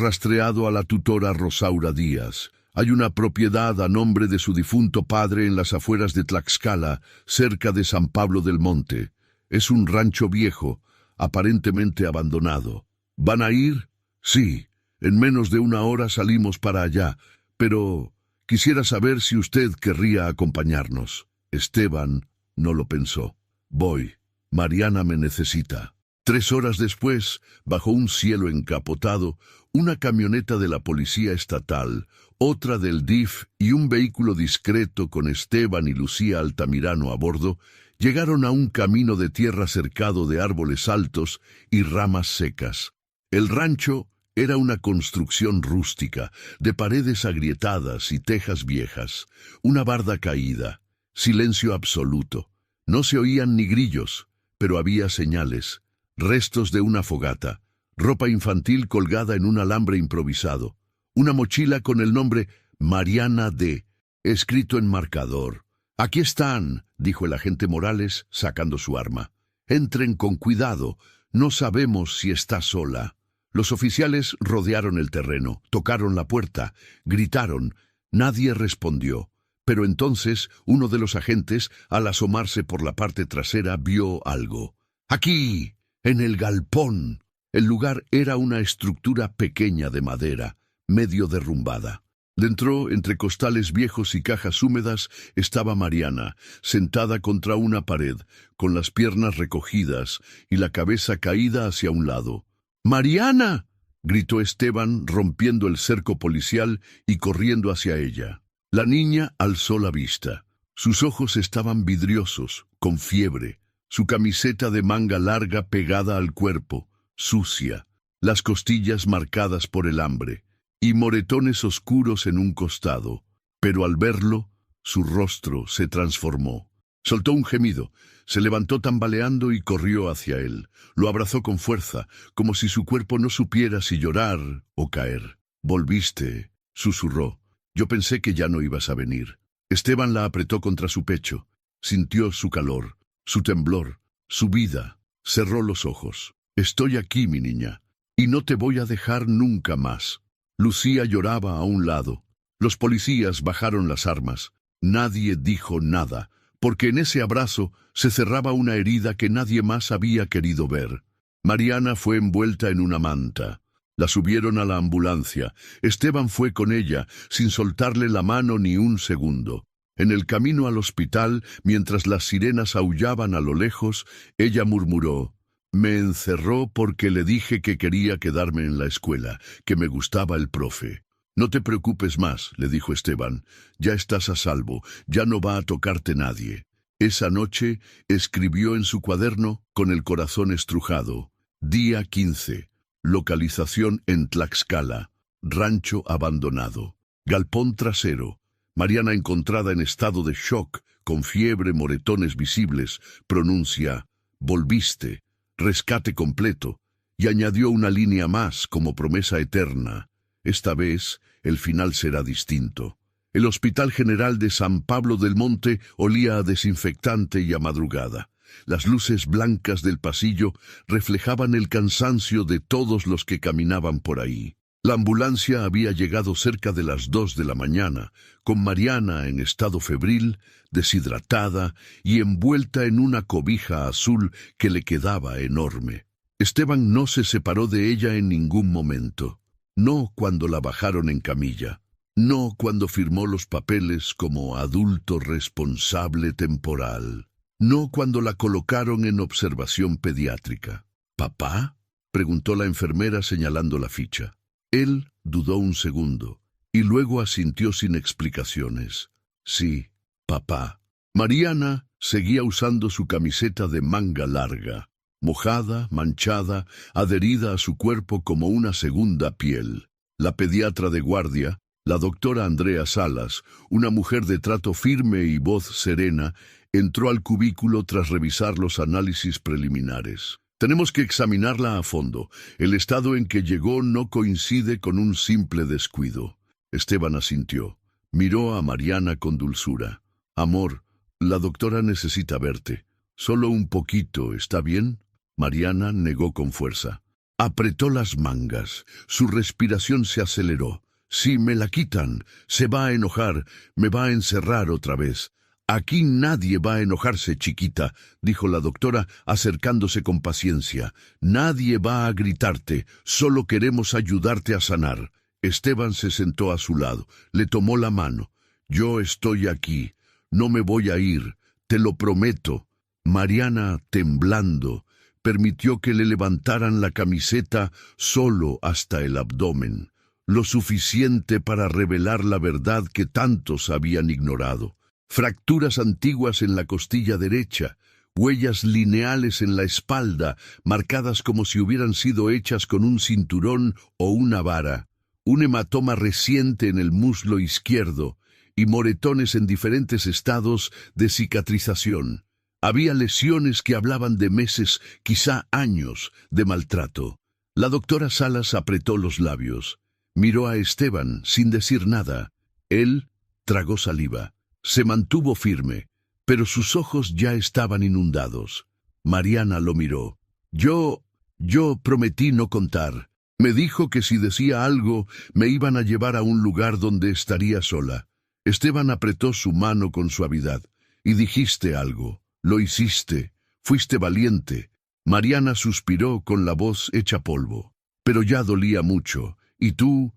rastreado a la tutora Rosaura Díaz. Hay una propiedad a nombre de su difunto padre en las afueras de Tlaxcala, cerca de San Pablo del Monte. Es un rancho viejo, aparentemente abandonado. ¿Van a ir? Sí, en menos de 1 hora salimos para allá, pero quisiera saber si usted querría acompañarnos». Esteban no lo pensó. «Voy. Mariana me necesita». 3 horas después, bajo un cielo encapotado, una camioneta de la Policía Estatal, otra del DIF y un vehículo discreto con Esteban y Lucía Altamirano a bordo, llegaron a un camino de tierra cercado de árboles altos y ramas secas. El rancho era una construcción rústica, de paredes agrietadas y tejas viejas, una barda caída, silencio absoluto. No se oían ni grillos, pero había señales. Restos de una fogata, ropa infantil colgada en un alambre improvisado, una mochila con el nombre Mariana D., escrito en marcador. «Aquí están», dijo el agente Morales, sacando su arma. «Entren con cuidado, no sabemos si está sola». Los oficiales rodearon el terreno, tocaron la puerta, gritaron. Nadie respondió. Pero entonces uno de los agentes, al asomarse por la parte trasera, vio algo. «¡Aquí! En el galpón». El lugar era una estructura pequeña de madera, medio derrumbada. Dentro, entre costales viejos y cajas húmedas, estaba Mariana, sentada contra una pared, con las piernas recogidas y la cabeza caída hacia un lado. «¡Mariana!», gritó Esteban, rompiendo el cerco policial y corriendo hacia ella. La niña alzó la vista. Sus ojos estaban vidriosos, con fiebre, su camiseta de manga larga pegada al cuerpo, sucia, las costillas marcadas por el hambre, y moretones oscuros en un costado. Pero al verlo, su rostro se transformó. Soltó un gemido, se levantó tambaleando y corrió hacia él. Lo abrazó con fuerza, como si su cuerpo no supiera si llorar o caer. «Volviste», susurró. «Yo pensé que ya no ibas a venir». Esteban la apretó contra su pecho. Sintió su calor, su temblor, su vida. Cerró los ojos. «Estoy aquí, mi niña, y no te voy a dejar nunca más». Lucía lloraba a un lado. Los policías bajaron las armas. Nadie dijo nada, porque en ese abrazo se cerraba una herida que nadie más había querido ver. Mariana fue envuelta en una manta. La subieron a la ambulancia. Esteban fue con ella, sin soltarle la mano ni un segundo. En el camino al hospital, mientras las sirenas aullaban a lo lejos, ella murmuró: «Me encerró porque le dije que quería quedarme en la escuela, que me gustaba el profe». «No te preocupes más», le dijo Esteban. «Ya estás a salvo, ya no va a tocarte nadie». Esa noche escribió en su cuaderno, con el corazón estrujado: «Día 15. Localización en Tlaxcala. Rancho abandonado. Galpón trasero. Mariana encontrada en estado de shock, con fiebre, moretones visibles, pronuncia: volviste, rescate completo». Y añadió una línea más como promesa eterna: «Esta vez el final será distinto». El Hospital General de San Pablo del Monte olía a desinfectante y a madrugada. Las luces blancas del pasillo reflejaban el cansancio de todos los que caminaban por ahí. La ambulancia había llegado cerca de las 2 de la mañana, con Mariana en estado febril, deshidratada y envuelta en una cobija azul que le quedaba enorme. Esteban no se separó de ella en ningún momento. No cuando la bajaron en camilla. No cuando firmó los papeles como adulto responsable temporal. No cuando la colocaron en observación pediátrica. «¿Papá?», preguntó la enfermera señalando la ficha. Él dudó un segundo, y luego asintió sin explicaciones. «Sí, papá». Mariana seguía usando su camiseta de manga larga, mojada, manchada, adherida a su cuerpo como una segunda piel. La pediatra de guardia, la doctora Andrea Salas, una mujer de trato firme y voz serena, entró al cubículo tras revisar los análisis preliminares. «Tenemos que examinarla a fondo. El estado en que llegó no coincide con un simple descuido». Esteban asintió. Miró a Mariana con dulzura. «Amor, la doctora necesita verte. Solo un poquito, ¿está bien?». Mariana negó con fuerza. Apretó las mangas. Su respiración se aceleró. «Si me la quitan, se va a enojar, me va a encerrar otra vez». «Aquí nadie va a enojarse, chiquita», dijo la doctora, acercándose con paciencia. «Nadie va a gritarte, solo queremos ayudarte a sanar». Esteban se sentó a su lado, le tomó la mano. «Yo estoy aquí, no me voy a ir, te lo prometo». Mariana, temblando, permitió que le levantaran la camiseta solo hasta el abdomen, lo suficiente para revelar la verdad que tantos habían ignorado. Fracturas antiguas en la costilla derecha, huellas lineales en la espalda, marcadas como si hubieran sido hechas con un cinturón o una vara, un hematoma reciente en el muslo izquierdo y moretones en diferentes estados de cicatrización. Había lesiones que hablaban de meses, quizá años, de maltrato. La doctora Salas apretó los labios. Miró a Esteban sin decir nada. Él tragó saliva. Se mantuvo firme, pero sus ojos ya estaban inundados. Mariana lo miró. Yo prometí no contar. Me dijo que si decía algo, me iban a llevar a un lugar donde estaría sola». Esteban apretó su mano con suavidad. «Y dijiste algo. Lo hiciste. Fuiste valiente». Mariana suspiró con la voz hecha polvo. «Pero ya dolía mucho. Y tú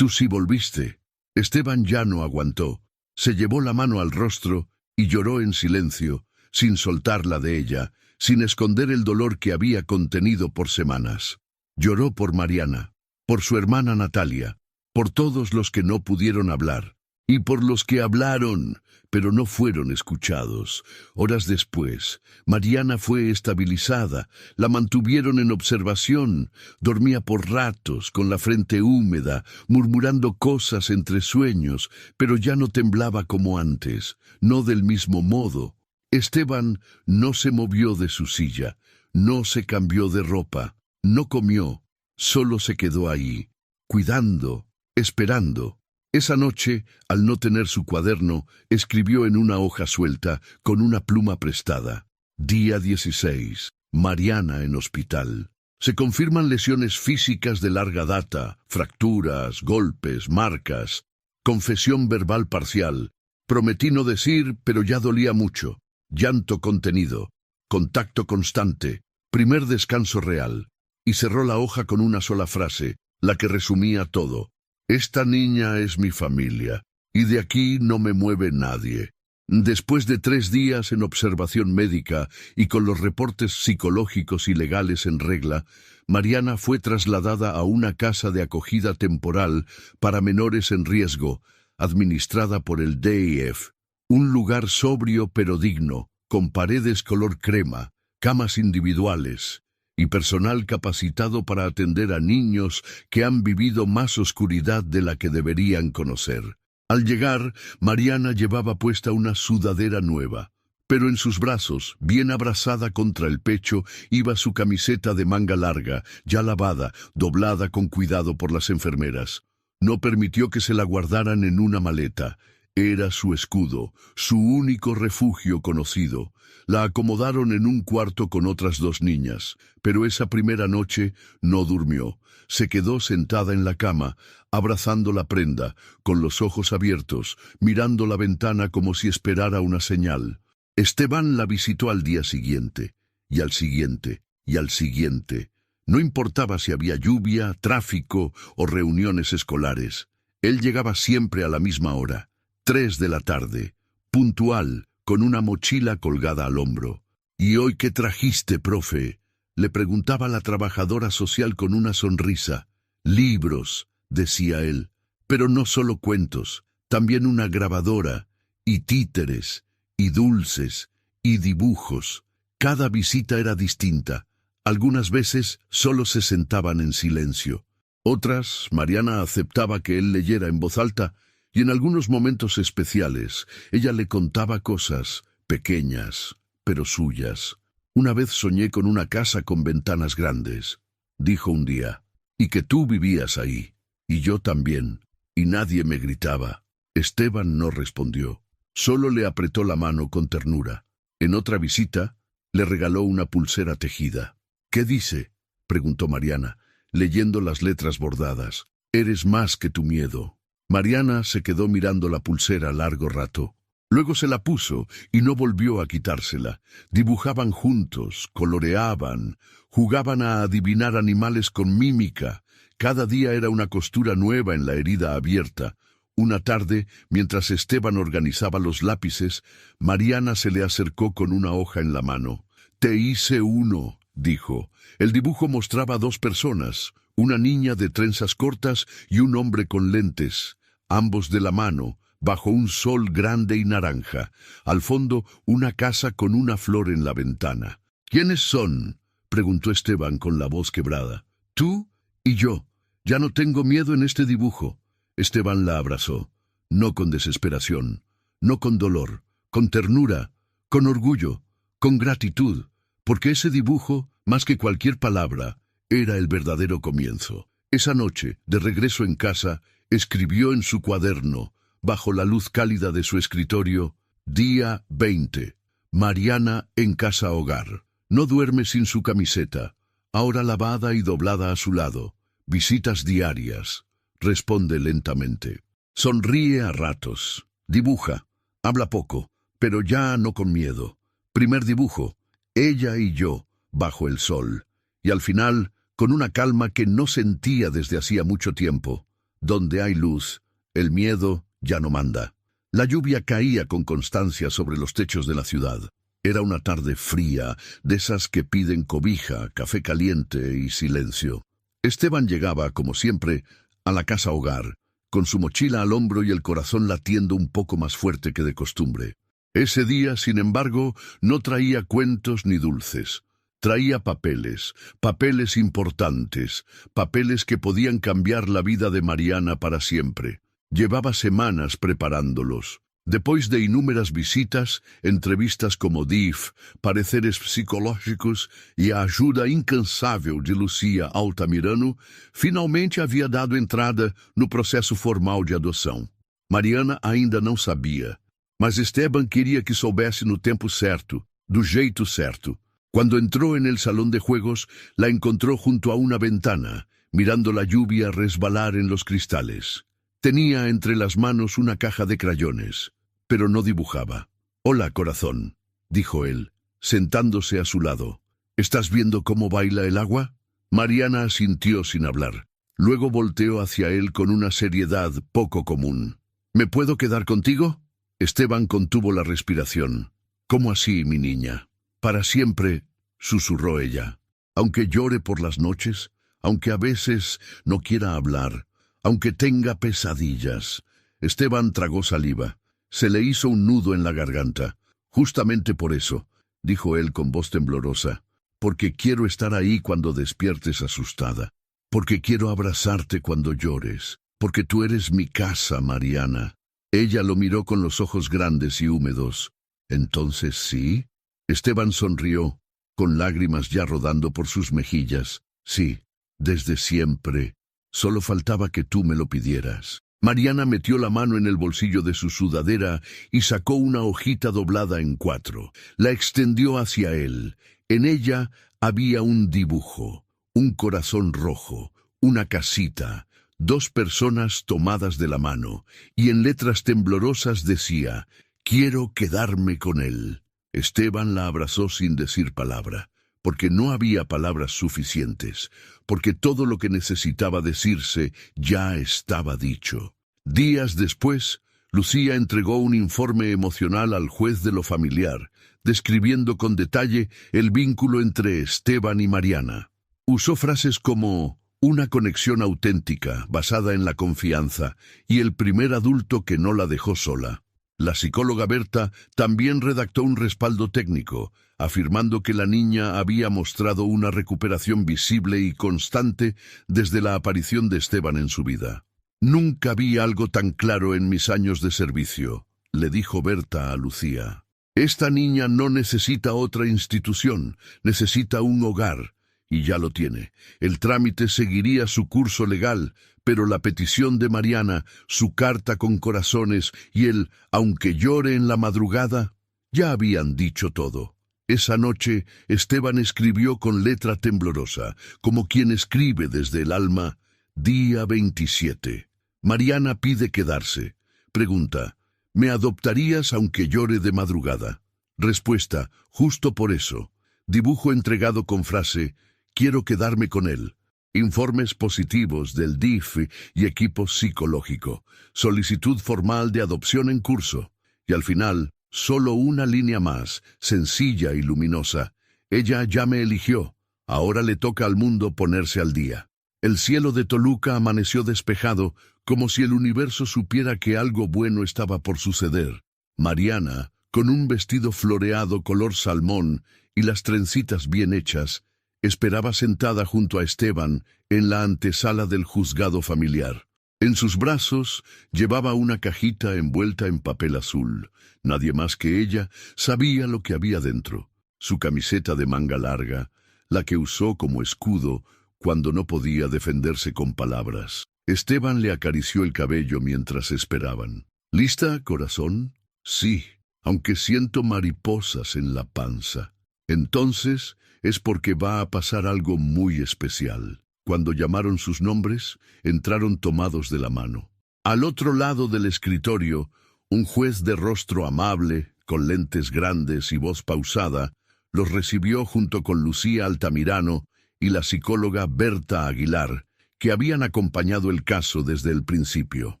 sí volviste». Esteban ya no aguantó. Se llevó la mano al rostro y lloró en silencio, sin soltarla de ella, sin esconder el dolor que había contenido por semanas. Lloró por Mariana, por su hermana Natalia, por todos los que no pudieron hablar. y por los que hablaron, pero no fueron escuchados. Horas después, Mariana fue estabilizada, la mantuvieron en observación, dormía por ratos, con la frente húmeda, murmurando cosas entre sueños, pero ya no temblaba como antes, no del mismo modo. Esteban no se movió de su silla, no se cambió de ropa, no comió, solo se quedó ahí, cuidando, esperando. Esa noche, al no tener su cuaderno, escribió en una hoja suelta, con una pluma prestada. Día 16. Mariana en hospital. Se confirman lesiones físicas de larga data, fracturas, golpes, marcas. Confesión verbal parcial. Prometí no decir, pero ya dolía mucho. Llanto contenido. Contacto constante. Primer descanso real. Y cerró la hoja con una sola frase, la que resumía todo. Esta niña es mi familia, y de aquí no me mueve nadie. Después de 3 días en observación médica y con los reportes psicológicos y legales en regla, Mariana fue trasladada a una casa de acogida temporal para menores en riesgo, administrada por el DIF. Un lugar sobrio pero digno, con paredes color crema, camas individuales y personal capacitado para atender a niños que han vivido más oscuridad de la que deberían conocer. Al llegar, Mariana llevaba puesta una sudadera nueva, pero en sus brazos, bien abrazada contra el pecho, iba su camiseta de manga larga, ya lavada, doblada con cuidado por las enfermeras. No permitió que se la guardaran en una maleta. Era su escudo, su único refugio conocido. La acomodaron en un cuarto con otras 2 niñas, pero esa primera noche no durmió. Se quedó sentada en la cama, abrazando la prenda, con los ojos abiertos, mirando la ventana como si esperara una señal. Esteban la visitó al día siguiente, y al siguiente, y al siguiente. No importaba si había lluvia, tráfico o reuniones escolares. Él llegaba siempre a la misma hora, 3 de la tarde, puntual, con una mochila colgada al hombro. «¿Y hoy qué trajiste, profe?», le preguntaba la trabajadora social con una sonrisa. «Libros», decía él, «pero no solo cuentos, también una grabadora, y títeres, y dulces, y dibujos». Cada visita era distinta. Algunas veces solo se sentaban en silencio. Otras, Mariana aceptaba que él leyera en voz alta, y en algunos momentos especiales, ella le contaba cosas pequeñas, pero suyas. «Una vez soñé con una casa con ventanas grandes», dijo un día, «y que tú vivías ahí, y yo también, y nadie me gritaba». Esteban no respondió, solo le apretó la mano con ternura. En otra visita, le regaló una pulsera tejida. «¿Qué dice?», preguntó Mariana, leyendo las letras bordadas. «Eres más que tu miedo». Mariana se quedó mirando la pulsera largo rato. Luego se la puso y no volvió a quitársela. Dibujaban juntos, coloreaban, jugaban a adivinar animales con mímica. Cada día era una costura nueva en la herida abierta. Una tarde, mientras Esteban organizaba los lápices, Mariana se le acercó con una hoja en la mano. «Te hice uno», dijo. El dibujo mostraba 2 personas, una niña de trenzas cortas y un hombre con lentes, ambos de la mano, bajo un sol grande y naranja. Al fondo, una casa con una flor en la ventana. «¿Quiénes son?», preguntó Esteban con la voz quebrada. «Tú y yo. Ya no tengo miedo en este dibujo». Esteban la abrazó, no con desesperación, no con dolor, con ternura, con orgullo, con gratitud, porque ese dibujo, más que cualquier palabra, era el verdadero comienzo. Esa noche, de regreso en casa, escribió en su cuaderno, bajo la luz cálida de su escritorio, «Día 20. Mariana en casa hogar. No duerme sin su camiseta, ahora lavada y doblada a su lado. Visitas diarias. Responde lentamente. Sonríe a ratos. Dibuja. Habla poco, pero ya no con miedo. Primer dibujo. Ella y yo, bajo el sol. Y al final, con una calma que no sentía desde hacía mucho tiempo. Donde hay luz, el miedo ya no manda». La lluvia caía con constancia sobre los techos de la ciudad. Era una tarde fría, de esas que piden cobija, café caliente y silencio. Esteban llegaba, como siempre, a la casa hogar, con su mochila al hombro y el corazón latiendo un poco más fuerte que de costumbre. Ese día, sin embargo, no traía cuentos ni dulces. Traía papeles, papeles importantes, papeles que podían cambiar la vida de Mariana para siempre. Llevaba semanas preparándolos. Después de inúmeras visitas, entrevistas como DIF, pareceres psicológicos e a ajuda incansável de Lucia Altamirano, finalmente havia dado entrada no processo formal de adoção. Mariana ainda não sabia, mas Esteban queria que soubesse no tempo certo, do jeito certo. Cuando entró en el salón de juegos, la encontró junto a una ventana, mirando la lluvia resbalar en los cristales. Tenía entre las manos una caja de crayones, pero no dibujaba. «Hola, corazón», dijo él, sentándose a su lado. «¿Estás viendo cómo baila el agua?» Mariana asintió sin hablar. Luego volteó hacia él con una seriedad poco común. «¿Me puedo quedar contigo?» Esteban contuvo la respiración. «¿Cómo así, mi niña?» «Para siempre», susurró ella. «Aunque llore por las noches, aunque a veces no quiera hablar, aunque tenga pesadillas». Esteban tragó saliva. Se le hizo un nudo en la garganta. «Justamente por eso», dijo él con voz temblorosa, «porque quiero estar ahí cuando despiertes asustada, porque quiero abrazarte cuando llores, porque tú eres mi casa, Mariana». Ella lo miró con los ojos grandes y húmedos. «¿Entonces sí?» Esteban sonrió, con lágrimas ya rodando por sus mejillas. «Sí, desde siempre. Solo faltaba que tú me lo pidieras». Mariana metió la mano en el bolsillo de su sudadera y sacó una hojita doblada en 4. La extendió hacia él. En ella había un dibujo, un corazón rojo, una casita, 2 personas tomadas de la mano, y en letras temblorosas decía: «Quiero quedarme con él». Esteban la abrazó sin decir palabra, porque no había palabras suficientes, porque todo lo que necesitaba decirse ya estaba dicho. Días después, Lucía entregó un informe emocional al juez de lo familiar, describiendo con detalle el vínculo entre Esteban y Mariana. Usó frases como «una conexión auténtica, basada en la confianza, y el primer adulto que no la dejó sola». La psicóloga Berta también redactó un respaldo técnico, afirmando que la niña había mostrado una recuperación visible y constante desde la aparición de Esteban en su vida. «Nunca vi algo tan claro en mis años de servicio», le dijo Berta a Lucía. «Esta niña no necesita otra institución, necesita un hogar, y ya lo tiene. El trámite seguiría su curso legal, pero la petición de Mariana, su carta con corazones y el «aunque llore en la madrugada», ya habían dicho todo. Esa noche Esteban escribió con letra temblorosa, como quien escribe desde el alma: «Día 27. Mariana pide quedarse». Pregunta: «¿Me adoptarías aunque llore de madrugada?» Respuesta: «Justo por eso». Dibujo entregado con frase: «Quiero quedarme con él». Informes positivos del DIF y equipo psicológico. Solicitud formal de adopción en curso. Y al final, solo una línea más, sencilla y luminosa: «Ella ya me eligió. Ahora le toca al mundo ponerse al día». El cielo de Toluca amaneció despejado, como si el universo supiera que algo bueno estaba por suceder. Mariana, con un vestido floreado color salmón y las trencitas bien hechas, esperaba sentada junto a Esteban en la antesala del juzgado familiar. En sus brazos llevaba una cajita envuelta en papel azul. Nadie más que ella sabía lo que había dentro. Su camiseta de manga larga, la que usó como escudo cuando no podía defenderse con palabras. Esteban le acarició el cabello mientras esperaban. «¿Lista, corazón?» «Sí, aunque siento mariposas en la panza». «Entonces es porque va a pasar algo muy especial». Cuando llamaron sus nombres, entraron tomados de la mano. Al otro lado del escritorio, un juez de rostro amable, con lentes grandes y voz pausada, los recibió junto con Lucía Altamirano y la psicóloga Berta Aguilar, que habían acompañado el caso desde el principio.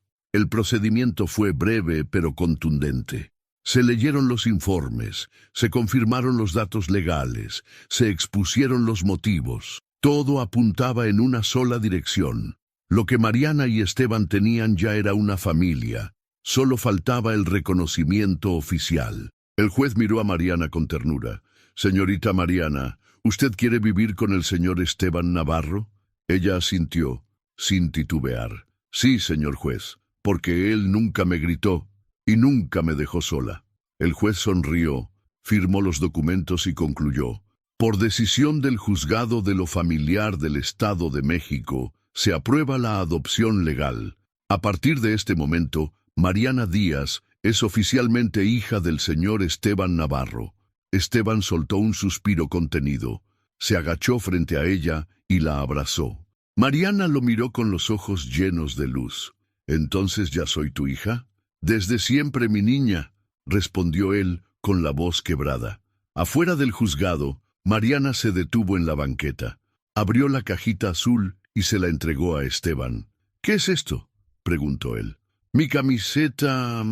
El procedimiento fue breve pero contundente. Se leyeron los informes, se confirmaron los datos legales, se expusieron los motivos. Todo apuntaba en una sola dirección. Lo que Mariana y Esteban tenían ya era una familia. Solo faltaba el reconocimiento oficial. El juez miró a Mariana con ternura. «Señorita Mariana, ¿usted quiere vivir con el señor Esteban Navarro?» Ella asintió, sin titubear. «Sí, señor juez, porque él nunca me gritó y nunca me dejó sola». El juez sonrió, firmó los documentos y concluyó: «Por decisión del Juzgado de lo Familiar del Estado de México, se aprueba la adopción legal. A partir de este momento, Mariana Díaz es oficialmente hija del señor Esteban Navarro». Esteban soltó un suspiro contenido, se agachó frente a ella y la abrazó. Mariana lo miró con los ojos llenos de luz. «¿Entonces ya soy tu hija?» «Desde siempre, mi niña», respondió él con la voz quebrada. Afuera del juzgado, Mariana se detuvo en la banqueta. Abrió la cajita azul y se la entregó a Esteban. «¿Qué es esto?», preguntó él. «Mi camiseta,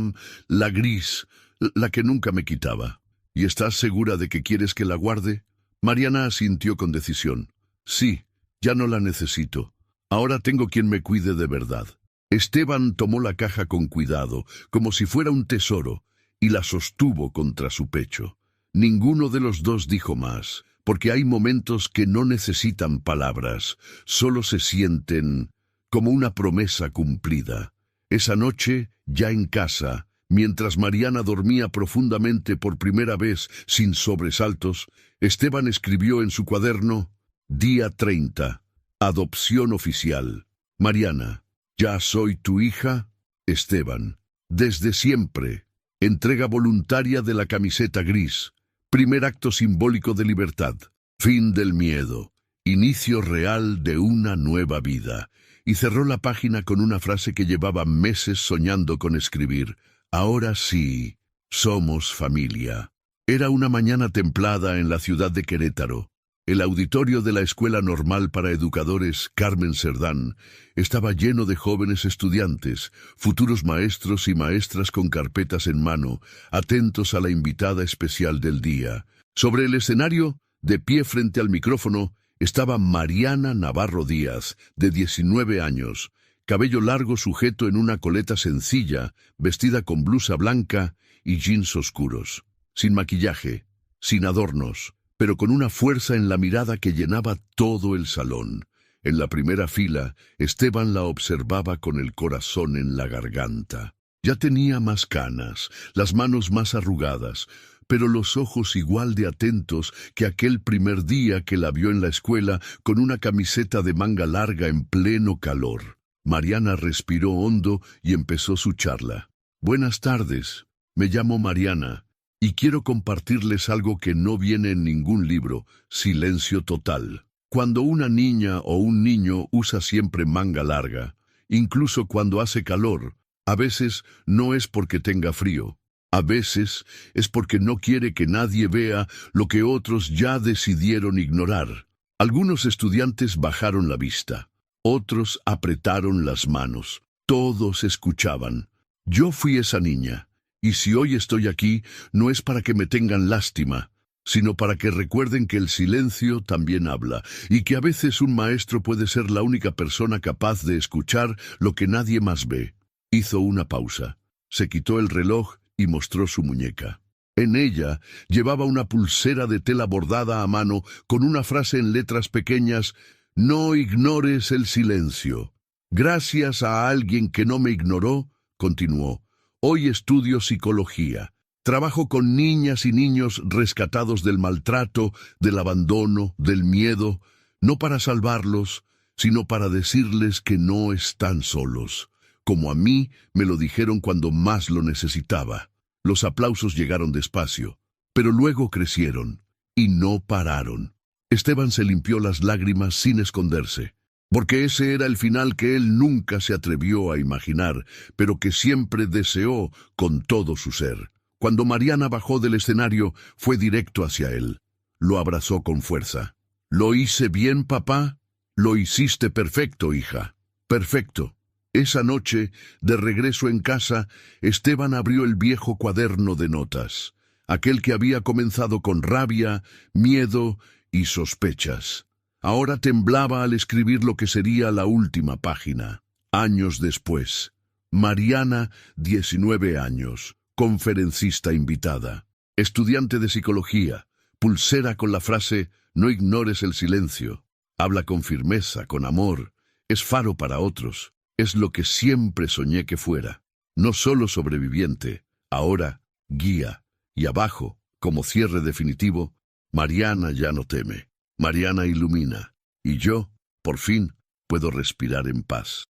la gris, la que nunca me quitaba». «¿Y estás segura de que quieres que la guarde?» Mariana asintió con decisión. «Sí, ya no la necesito. Ahora tengo quien me cuide de verdad». Esteban tomó la caja con cuidado, como si fuera un tesoro, y la sostuvo contra su pecho. Ninguno de los dos dijo más, porque hay momentos que no necesitan palabras, solo se sienten como una promesa cumplida. Esa noche, ya en casa, mientras Mariana dormía profundamente por primera vez sin sobresaltos, Esteban escribió en su cuaderno: «Día 30, adopción oficial. Mariana, ¿ya soy tu hija?» Esteban, desde siempre. Entrega voluntaria de la camiseta gris. Primer acto simbólico de libertad. Fin del miedo. Inicio real de una nueva vida». Y cerró la página con una frase que llevaba meses soñando con escribir: «Ahora sí, somos familia». Era una mañana templada en la ciudad de Querétaro. El auditorio de la Escuela Normal para Educadores Carmen Cerdán estaba lleno de jóvenes estudiantes, futuros maestros y maestras con carpetas en mano, atentos a la invitada especial del día. Sobre el escenario, de pie frente al micrófono, estaba Mariana Navarro Díaz, de 19 años, cabello largo sujeto en una coleta sencilla, vestida con blusa blanca y jeans oscuros, sin maquillaje, sin adornos, pero con una fuerza en la mirada que llenaba todo el salón. En la primera fila, Esteban la observaba con el corazón en la garganta. Ya tenía más canas, las manos más arrugadas, pero los ojos igual de atentos que aquel primer día que la vio en la escuela con una camiseta de manga larga en pleno calor. Mariana respiró hondo y empezó su charla. «Buenas tardes, me llamo Mariana y quiero compartirles algo que no viene en ningún libro: silencio total. Cuando una niña o un niño usa siempre manga larga, incluso cuando hace calor, a veces no es porque tenga frío. A veces es porque no quiere que nadie vea lo que otros ya decidieron ignorar». Algunos estudiantes bajaron la vista, otros apretaron las manos. Todos escuchaban. Yo fui esa niña, y si hoy estoy aquí, no es para que me tengan lástima, sino para que recuerden que el silencio también habla, y que a veces un maestro puede ser la única persona capaz de escuchar lo que nadie más ve. Hizo una pausa, se quitó el reloj y mostró su muñeca. En ella llevaba una pulsera de tela bordada a mano con una frase en letras pequeñas: «No ignores el silencio». «Gracias a alguien que no me ignoró», continuó, «hoy estudio psicología. Trabajo con niñas y niños rescatados del maltrato, del abandono, del miedo, no para salvarlos, sino para decirles que no están solos, como a mí me lo dijeron cuando más lo necesitaba». Los aplausos llegaron despacio, pero luego crecieron, y no pararon. Esteban se limpió las lágrimas sin esconderse, porque ese era el final que él nunca se atrevió a imaginar, pero que siempre deseó con todo su ser. Cuando Mariana bajó del escenario, fue directo hacia él. Lo abrazó con fuerza. «¿Lo hice bien, papá?» «Lo hiciste perfecto, hija. Perfecto». Esa noche, de regreso en casa, Esteban abrió el viejo cuaderno de notas, aquel que había comenzado con rabia, miedo y sospechas. Ahora temblaba al escribir lo que sería la última página. Años después. Mariana, 19 años, conferencista invitada, estudiante de psicología, pulsera con la frase «No ignores el silencio». Habla con firmeza, con amor, es faro para otros, es lo que siempre soñé que fuera. No solo sobreviviente, ahora guía. Y abajo, como cierre definitivo, Mariana ya no teme. Mariana ilumina. Y yo, por fin, puedo respirar en paz.